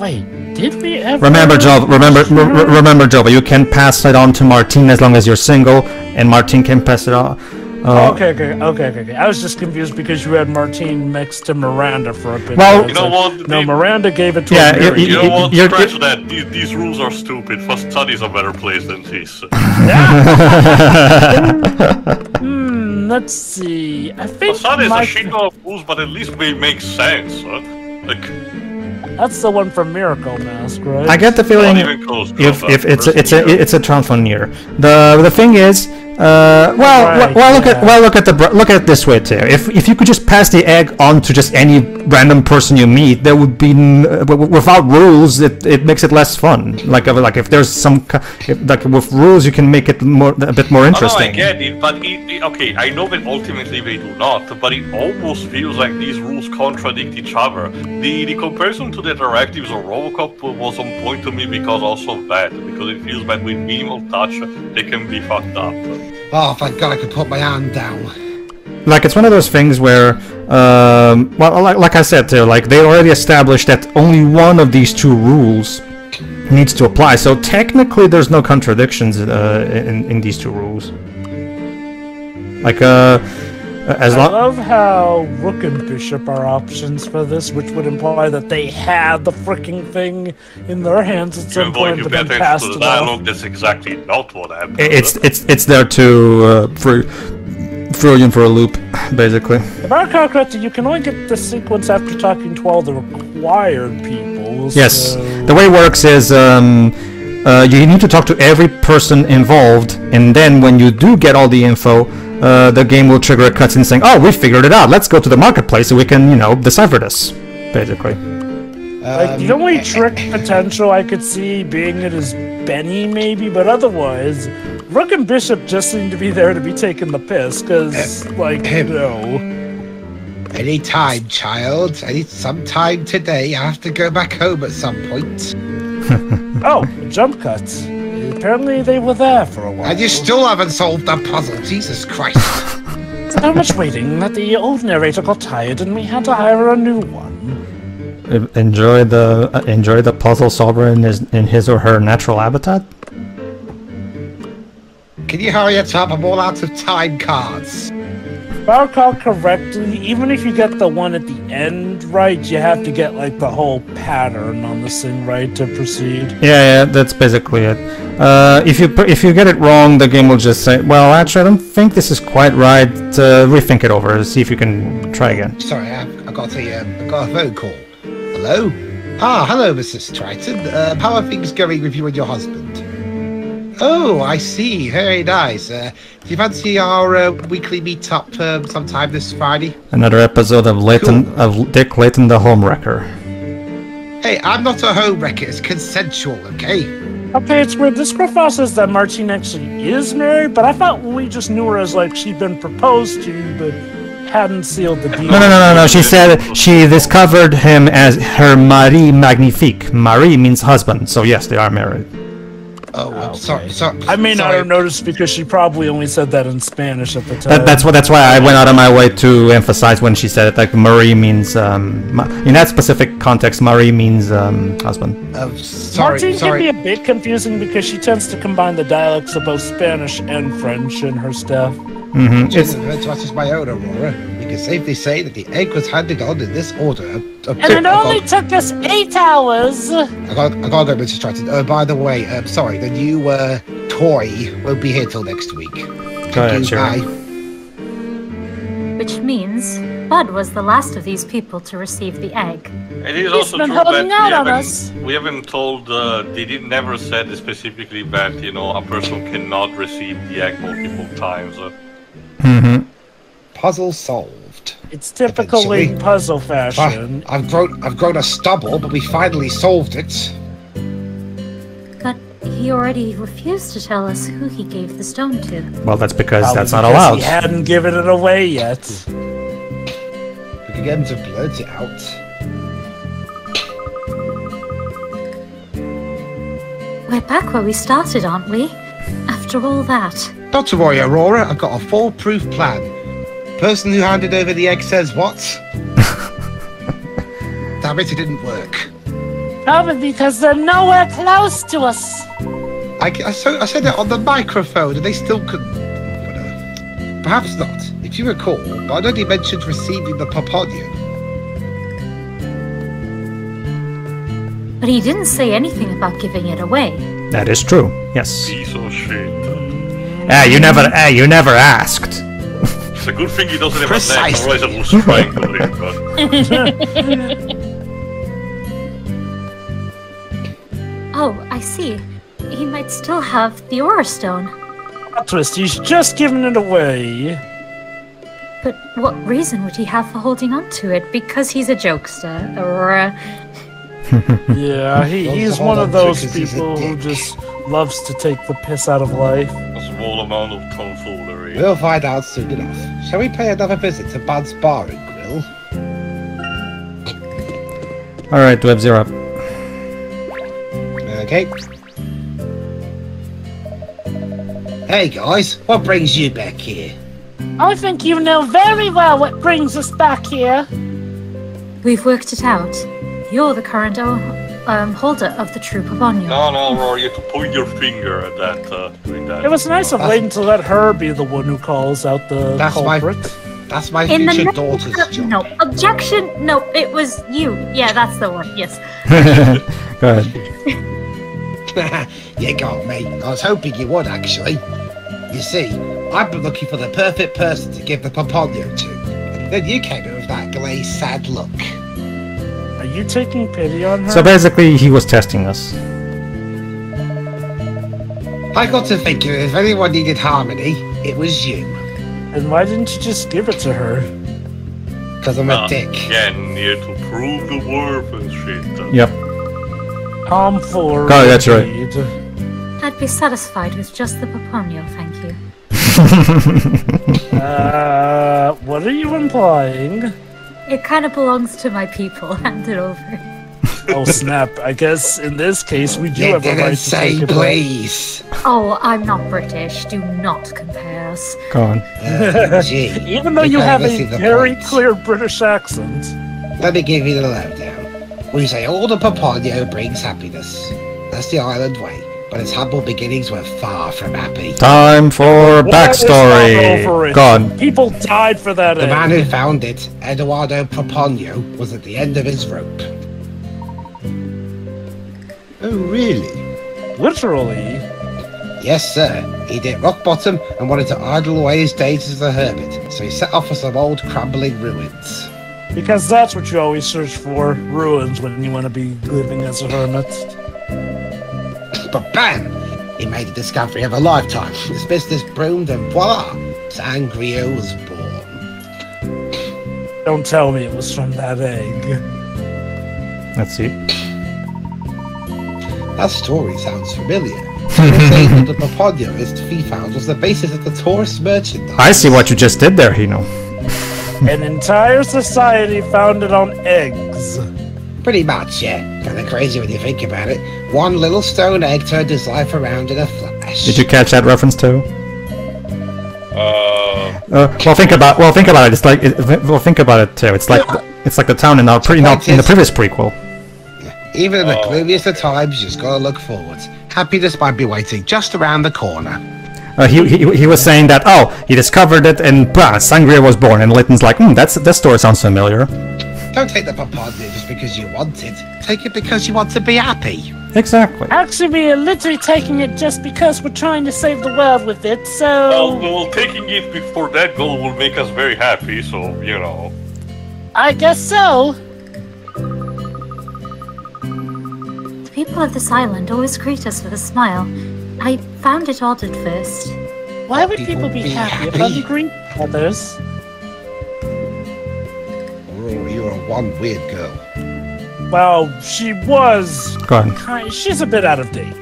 Speaker 3: Wait, did we ever...
Speaker 1: Remember, Jova, you can pass it on to Martine as long as you're single, and Martine can pass it on.
Speaker 3: Okay. I was just confused because you had Martine next to Miranda for a bit.
Speaker 1: Well,
Speaker 3: It's
Speaker 2: You know
Speaker 3: like,
Speaker 2: what?
Speaker 3: No, Miranda gave it to
Speaker 1: Yeah,
Speaker 3: a married
Speaker 2: You know what?
Speaker 1: You're-
Speaker 2: Scratch that. These rules are stupid. Study's a better place than this.
Speaker 3: Let's see. I think
Speaker 2: Study is
Speaker 3: my-
Speaker 2: a shit of rules, but at least they make sense. Like,
Speaker 3: that's the one from Miracle Mask, right?
Speaker 1: I get the feeling
Speaker 2: not even close.
Speaker 1: if
Speaker 2: Jova.
Speaker 1: it's a Transfornier. The thing is, look at it this way too. If you could just pass the egg on to just any random person you meet, there would be without rules. It makes it less fun. Like if there's like with rules, you can make it a bit more interesting.
Speaker 2: Oh, no, I get it, but okay, I know that ultimately they do not, but it almost feels like these rules contradict each other. The comparison to the directives of Robocop was on point to me because also of that, because it feels that with minimal touch, they can be fucked up.
Speaker 4: Oh, thank God I could put my hand down.
Speaker 1: Like it's one of those things where, like I said too, like they already established that only one of these two rules needs to apply. So technically, there's no contradictions in these two rules. Like as
Speaker 3: I
Speaker 1: long.
Speaker 3: love how Rook and Bishop are options for this, which would imply that they had the freaking thing in their hands at some
Speaker 2: You're going
Speaker 3: point,
Speaker 2: to
Speaker 3: but
Speaker 2: pay
Speaker 3: then
Speaker 2: attention
Speaker 3: passed
Speaker 2: to the
Speaker 3: it off.
Speaker 2: dialogue, that's exactly not what happened.
Speaker 1: It's there to throw you in for a loop, basically.
Speaker 3: If I recall correctly, you can only get the sequence after talking to all the required people.
Speaker 1: Yes,
Speaker 3: so...
Speaker 1: the way it works is you need to talk to every person involved, and then when you do get all the info, the game will trigger a cutscene saying, "Oh, we figured it out. Let's go to the marketplace so we can, decipher this." Basically.
Speaker 3: Like, the only trick potential I could see being it is Benny, maybe, but otherwise, Rook and Bishop just seem to be there to be taking the piss, because, like, no.
Speaker 4: Any time, child. Sometime today. I have to go back home at some point.
Speaker 3: Oh, jump cuts. Apparently they were there for a while.
Speaker 4: And you still haven't solved the puzzle, Jesus Christ.
Speaker 3: So much waiting that the old narrator got tired and we had to hire a new one.
Speaker 1: Enjoy the puzzle solver in his or her natural habitat.
Speaker 4: Can you hurry it up? I'm all out of time cards.
Speaker 3: If I recall correctly, even if you get the one at the end right, you have to get like the whole pattern on this thing right to proceed.
Speaker 1: Yeah, that's basically it. If you get it wrong, the game will just say, "Well, actually, I don't think this is quite right. Rethink it over. See if you can try again."
Speaker 4: Sorry, I got a phone call. Hello? Hello, Mrs. Triton. How are things going with you and your husband? Oh, I see. Very nice. Do you fancy our weekly meet-up sometime this Friday?
Speaker 1: Another episode of Layton, of Dick Layton the Homewrecker.
Speaker 4: Hey, I'm not a homewrecker. It's consensual, okay?
Speaker 3: Okay, it's weird. This profile says that Martine actually is married, but I thought we just knew her as like she'd been proposed to, but hadn't sealed the deal.
Speaker 1: No. She said she discovered him as her mari magnifique. Mari means husband, so yes, they are married.
Speaker 4: Oh,
Speaker 3: okay.
Speaker 4: sorry.
Speaker 3: I may not
Speaker 4: sorry.
Speaker 3: have noticed because she probably only said that in Spanish at the time.
Speaker 1: That's why I went out of my way to emphasize when she said it. Like Marie means in that specific context, Marie means husband.
Speaker 3: Martine can be a bit confusing because she tends to combine the dialects of both Spanish and French in her stuff.
Speaker 1: Mm-hmm.
Speaker 4: It's my own, Aurora. We can safely say that the egg was handed on in this order.
Speaker 6: And it only took us 8 hours.
Speaker 4: I gotta go, Mrs. Triton. Oh, by the way, sorry, the new toy won't be here till next week.
Speaker 1: Go ahead, Sharon.
Speaker 5: Which means Bud was the last of these people to receive the egg.
Speaker 2: It is
Speaker 6: He's
Speaker 2: also
Speaker 6: been
Speaker 2: true
Speaker 6: holding
Speaker 2: that
Speaker 6: out on us.
Speaker 2: we haven't told, never said specifically that, a person cannot receive the egg multiple times.
Speaker 1: Mm-hmm.
Speaker 4: Puzzle solved.
Speaker 3: It's typical
Speaker 4: Eventually.
Speaker 3: Layton puzzle fashion.
Speaker 4: I've grown a stubble, but we finally solved it.
Speaker 5: But he already refused to tell us who he gave the stone to.
Speaker 1: Well, that's because
Speaker 3: Probably
Speaker 1: that's not
Speaker 3: because
Speaker 1: allowed.
Speaker 3: He hadn't given it away yet.
Speaker 4: We could get him to blurt it out.
Speaker 5: We're back where we started, aren't we? After all that.
Speaker 4: Not to worry, Aurora. I've got a foolproof plan. Person who handed over the egg says what? Damn it didn't work.
Speaker 6: Probably because they're nowhere close to us.
Speaker 4: I said it on the microphone and they still couldn't. Whatever. Perhaps not. If you recall, Bud only mentioned receiving the Paponium.
Speaker 5: But he didn't say anything about giving it away.
Speaker 1: That is true. Yes.
Speaker 2: Piece of shit.
Speaker 1: You never asked.
Speaker 2: It's a good thing he doesn't have a neck,
Speaker 4: Precisely.
Speaker 2: otherwise I will strangle him.
Speaker 5: Oh, I see. He might still have the Aura Stone.
Speaker 3: Plot twist, he's just giving it away.
Speaker 5: But what reason would he have for holding on to it? Because he's a jokester, or
Speaker 3: Yeah, he's one of those people who just loves to take the piss out of life.
Speaker 2: A small amount of tomfoolery.
Speaker 4: We'll find out soon enough. Shall we pay another visit to Bud's Bar and Grill?
Speaker 1: Alright, Webs, you're up.
Speaker 4: Okay. Hey guys, what brings you back here?
Speaker 6: I think you know very well what brings us back here.
Speaker 5: we've worked it out. You're the current holder of the true Paponium.
Speaker 2: No, Rory, you have to point your finger at that, doing that.
Speaker 3: It was nice of Layton to let her be the one who calls out the culprit.
Speaker 4: That's my
Speaker 5: In the
Speaker 4: future
Speaker 5: name
Speaker 4: daughter's
Speaker 5: of,
Speaker 4: job.
Speaker 5: no, objection, no, it was you. Yeah, that's the one, yes.
Speaker 1: Go ahead.
Speaker 4: You got me. I was hoping you would, actually. You see, I've been looking for the perfect person to give the Paponium to. Then you came in with that glazed, sad look.
Speaker 3: Are you taking pity on her?
Speaker 1: So basically, he was testing us.
Speaker 4: I got to thinking if anyone needed harmony, it was you.
Speaker 3: And why didn't you just give it to her?
Speaker 4: Because I'm a dick.
Speaker 2: Again, here to prove the worth and shit.
Speaker 1: Yep.
Speaker 3: For
Speaker 1: God, that's right.
Speaker 5: I'd be satisfied with just the Paponio, thank you.
Speaker 3: What are you implying?
Speaker 5: It kind of belongs to my people. Hand it over.
Speaker 3: Oh snap! I guess in this case we do
Speaker 4: You
Speaker 3: have a right
Speaker 4: didn't
Speaker 3: to
Speaker 4: say
Speaker 3: take it.
Speaker 4: please.
Speaker 5: Oh, I'm not British. Do not compare us.
Speaker 1: Go on.
Speaker 4: Gee,
Speaker 3: Even though you have
Speaker 4: can't see
Speaker 3: a
Speaker 4: the
Speaker 3: very
Speaker 4: point.
Speaker 3: clear British accent.
Speaker 4: Let me give you the lowdown. We say all the Paponio brings happiness. That's the island way. But its humble beginnings were far from happy.
Speaker 1: Time for
Speaker 3: Let's not over
Speaker 1: backstory.
Speaker 3: it.
Speaker 1: Go on.
Speaker 3: People died for that
Speaker 4: The
Speaker 3: egg.
Speaker 4: man who found it, Eduardo Paponio, was at the end of his rope. Oh, really?
Speaker 3: Literally.
Speaker 4: Yes, sir. He hit rock bottom and wanted to idle away his days as a hermit, so he set off for some old crumbling ruins.
Speaker 3: Because that's what you always search for, ruins, when you want to be living as a hermit.
Speaker 4: But bam! He made the discovery of a lifetime. His business boomed and voila! Sangria was born.
Speaker 3: Don't tell me it was from that egg.
Speaker 1: Let's see.
Speaker 4: That story sounds familiar. You're saying that the Paponioist fee found was the basis of the tourist merchandise.
Speaker 1: I see what you just did there, Hino.
Speaker 3: An entire society founded on eggs.
Speaker 4: Pretty much, yeah. Kinda crazy when you think about it. One little stone egg turned his life around in a flash.
Speaker 1: Did you catch that reference too? Well, think about it. It's like think about it too. It's like the town in the previous prequel.
Speaker 4: Even in the gloomiest of times, you just gotta look forwards. Happiness might be waiting just around the corner.
Speaker 1: He was saying that he discovered it and Sangria was born, and Layton's like, that story sounds familiar.
Speaker 4: Don't take the Paponio just because you want it. Take it because you want to be happy.
Speaker 1: Exactly.
Speaker 6: Actually, we are literally taking it just because we're trying to save the world with it, so...
Speaker 2: Well, taking it before that goal will make us very happy, so, you know.
Speaker 6: I guess so.
Speaker 5: The people of this island always greet us with a smile. I found it odd at first.
Speaker 6: Why would people be happy if
Speaker 4: happy?
Speaker 6: they greet others?
Speaker 4: Oh, you're one weird girl.
Speaker 3: Well, she was...
Speaker 1: Go on.
Speaker 3: She's a bit out of date.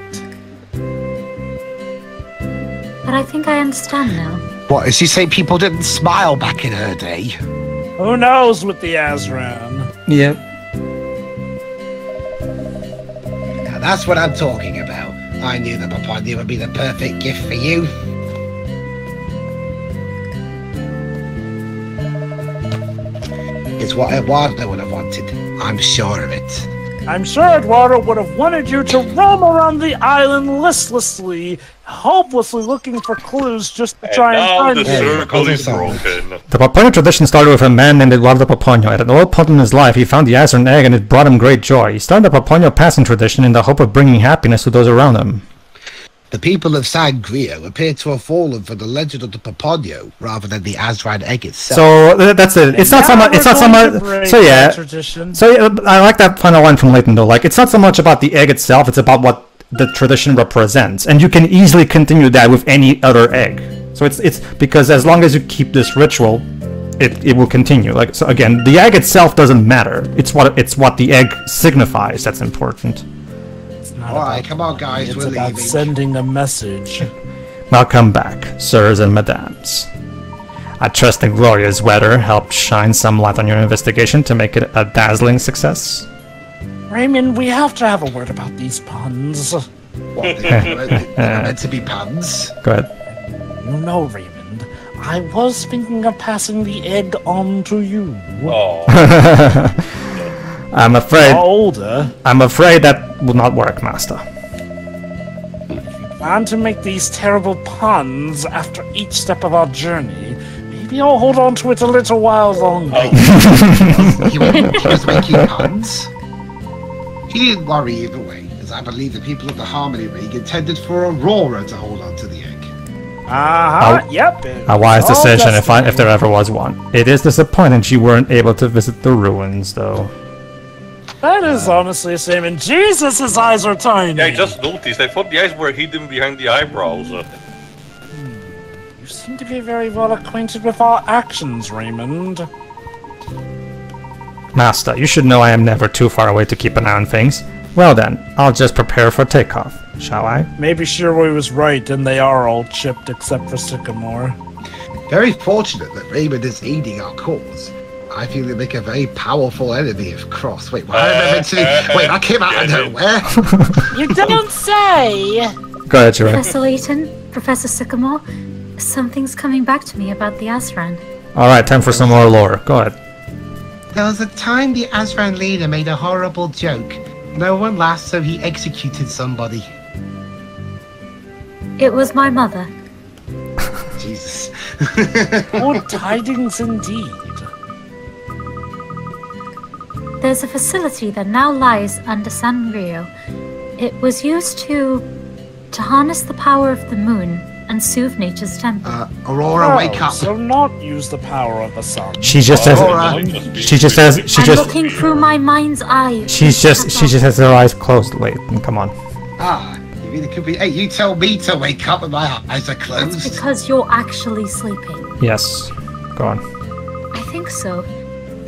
Speaker 5: But I think I understand now.
Speaker 4: What, is she saying people didn't smile back in her day?
Speaker 3: Who knows with the Azran?
Speaker 1: Yeah.
Speaker 4: Now that's what I'm talking about. I knew the Paponio would be the perfect gift for you. It's what Eduardo would have wanted. I'm sure of it.
Speaker 3: I'm sure Eduardo would have wanted you to roam around the island listlessly, hopelessly looking for clues just to try and
Speaker 2: Now
Speaker 3: find
Speaker 2: the
Speaker 3: them.
Speaker 2: circle is broken.
Speaker 1: The Paponio tradition started with a man named Eduardo Paponio. At an old point in his life, he found the Azran Egg and it brought him great joy. He started the Paponio passing tradition in the hope of bringing happiness to those around him.
Speaker 4: The people of Sangria appear to have fallen for the legend of the Paponio rather than the Azran Egg itself.
Speaker 1: So that's it. It's not so much. It's not so much. So yeah. So yeah, I like that final line from Layton though. Like, it's not so much about the egg itself. It's about what the tradition represents, and you can easily continue that with any other egg. So it's because as long as you keep this ritual, it will continue. Like, so again, the egg itself doesn't matter. It's what the egg signifies that's important.
Speaker 4: Alright, come on guys,
Speaker 3: It's
Speaker 4: we're
Speaker 3: about
Speaker 4: leaving.
Speaker 3: sending a message.
Speaker 1: Welcome back, sirs and madams. I trust the glorious weather helped shine some light on your investigation to make it a dazzling success.
Speaker 6: Raymond, we have to have a word about these puns.
Speaker 4: What, they're meant to be puns?
Speaker 1: Go ahead.
Speaker 6: No, Raymond. I was thinking of passing the egg on to you.
Speaker 2: Oh.
Speaker 1: I'm afraid
Speaker 3: Older.
Speaker 1: that will not work, master.
Speaker 6: And to make these terrible puns after each step of our journey, maybe I'll hold on to it a little while longer.
Speaker 4: He was making puns? He didn't worry either way, as I believe the people of the Harmony League intended for Aurora to hold on to the egg.
Speaker 3: Yep.
Speaker 1: A wise
Speaker 3: it's all
Speaker 1: decision
Speaker 3: destiny.
Speaker 1: if there ever was one. It is disappointing you weren't able to visit the ruins, though.
Speaker 6: That is honestly the same, and Jesus' eyes are tiny.
Speaker 2: Yeah, I just noticed. I thought the eyes were hidden behind the eyebrows.
Speaker 6: You seem to be very well acquainted with our actions, Raymond.
Speaker 1: Master, you should know I am never too far away to keep an eye on things. Well then, I'll just prepare for takeoff, shall I?
Speaker 3: Maybe Shirley was right, and they are all chipped except for Sycamore.
Speaker 4: Very fortunate that Raymond is aiding our cause. I feel they make a very powerful enemy of Cross. Wait, why am I mentioning? Wait, that came out of nowhere.
Speaker 6: You don't say!
Speaker 1: Go ahead, Shirley.
Speaker 5: Professor Layton, Professor Sycamore, something's coming back to me about the Azran.
Speaker 1: Alright, time for some more lore. Go ahead.
Speaker 4: There was a time the Azran leader made a horrible joke. No one laughed, so he executed somebody.
Speaker 5: It was my mother.
Speaker 4: Jesus.
Speaker 3: Good tidings indeed.
Speaker 5: There's a facility that now lies under San Rio. It was used to harness the power of the moon and soothe nature's temper.
Speaker 4: Aurora, wake up.
Speaker 3: So not use the power of the sun.
Speaker 1: She just says. She just says. She
Speaker 5: I'm
Speaker 1: just.
Speaker 5: looking through my mind's eye.
Speaker 1: She just has her eyes closed. Layton, come on.
Speaker 4: Ah, you mean it could be? Hey, you tell me to wake up and my eyes are closed.
Speaker 5: It's because you're actually sleeping.
Speaker 1: Yes. Go on.
Speaker 5: I think so.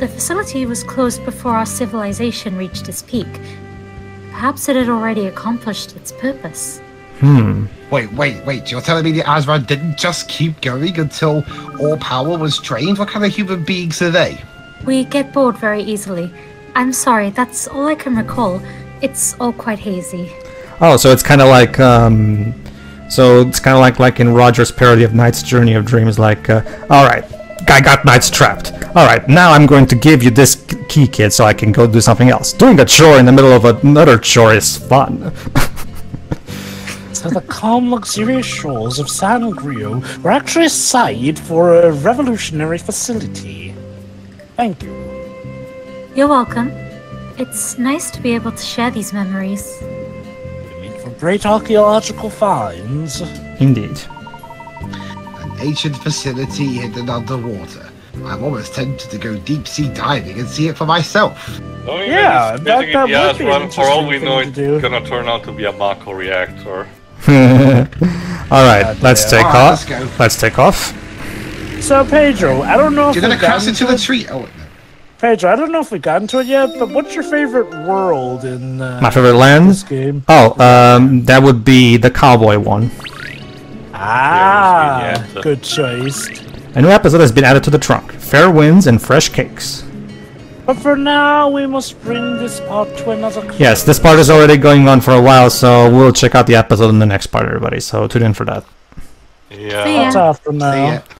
Speaker 5: The facility was closed before our civilization reached its peak. Perhaps it had already accomplished its purpose.
Speaker 4: Wait. You're telling me the Azran didn't just keep going until all power was drained? What kind of human beings are they?
Speaker 5: We get bored very easily. I'm sorry, that's all I can recall. It's all quite hazy.
Speaker 1: Oh, so it's kind of like like in Roger's parody of Knight's Journey of Dreams. Like, all right, I got Knight's trapped. All right, now I'm going to give you this key, kid, so I can go do something else. Doing a chore in the middle of another chore is fun.
Speaker 3: So the calm, luxurious shores of San Grio were actually a site for a revolutionary facility. Thank you.
Speaker 5: You're welcome. It's nice to be able to share these memories.
Speaker 3: You mean for great archaeological finds?
Speaker 1: Indeed.
Speaker 4: An ancient facility hidden underwater. I'm almost tempted to go deep sea diving and see it for myself.
Speaker 3: Yeah, that would be an
Speaker 2: For all we
Speaker 3: interesting
Speaker 2: know,
Speaker 3: thing to do.
Speaker 2: it's gonna turn out to be a Mako reactor.
Speaker 1: Alright, let's take
Speaker 4: Alright,
Speaker 1: off.
Speaker 4: let's go.
Speaker 1: Let's take off.
Speaker 3: So Pedro, I don't know if
Speaker 4: You're gonna
Speaker 3: we've
Speaker 4: cross
Speaker 3: gotten
Speaker 4: into
Speaker 3: to
Speaker 4: the
Speaker 3: it.
Speaker 4: tree. Oh, no.
Speaker 3: Pedro, I don't know if we've gotten to it yet, but what's your favorite world in
Speaker 1: My favorite land?
Speaker 3: this game?
Speaker 1: Oh, that would be the cowboy one.
Speaker 3: Ah,
Speaker 2: Yeah,
Speaker 3: good choice.
Speaker 1: A new episode has been added to the trunk. Fair winds and fresh cakes.
Speaker 3: But for now, we must bring this part to another close.
Speaker 1: Yes, this part is already going on for a while, so we'll check out the episode in the next part, everybody. So tune in for that.
Speaker 2: Yeah.
Speaker 5: See ya.
Speaker 3: That's all for
Speaker 4: See
Speaker 3: now.
Speaker 4: ya.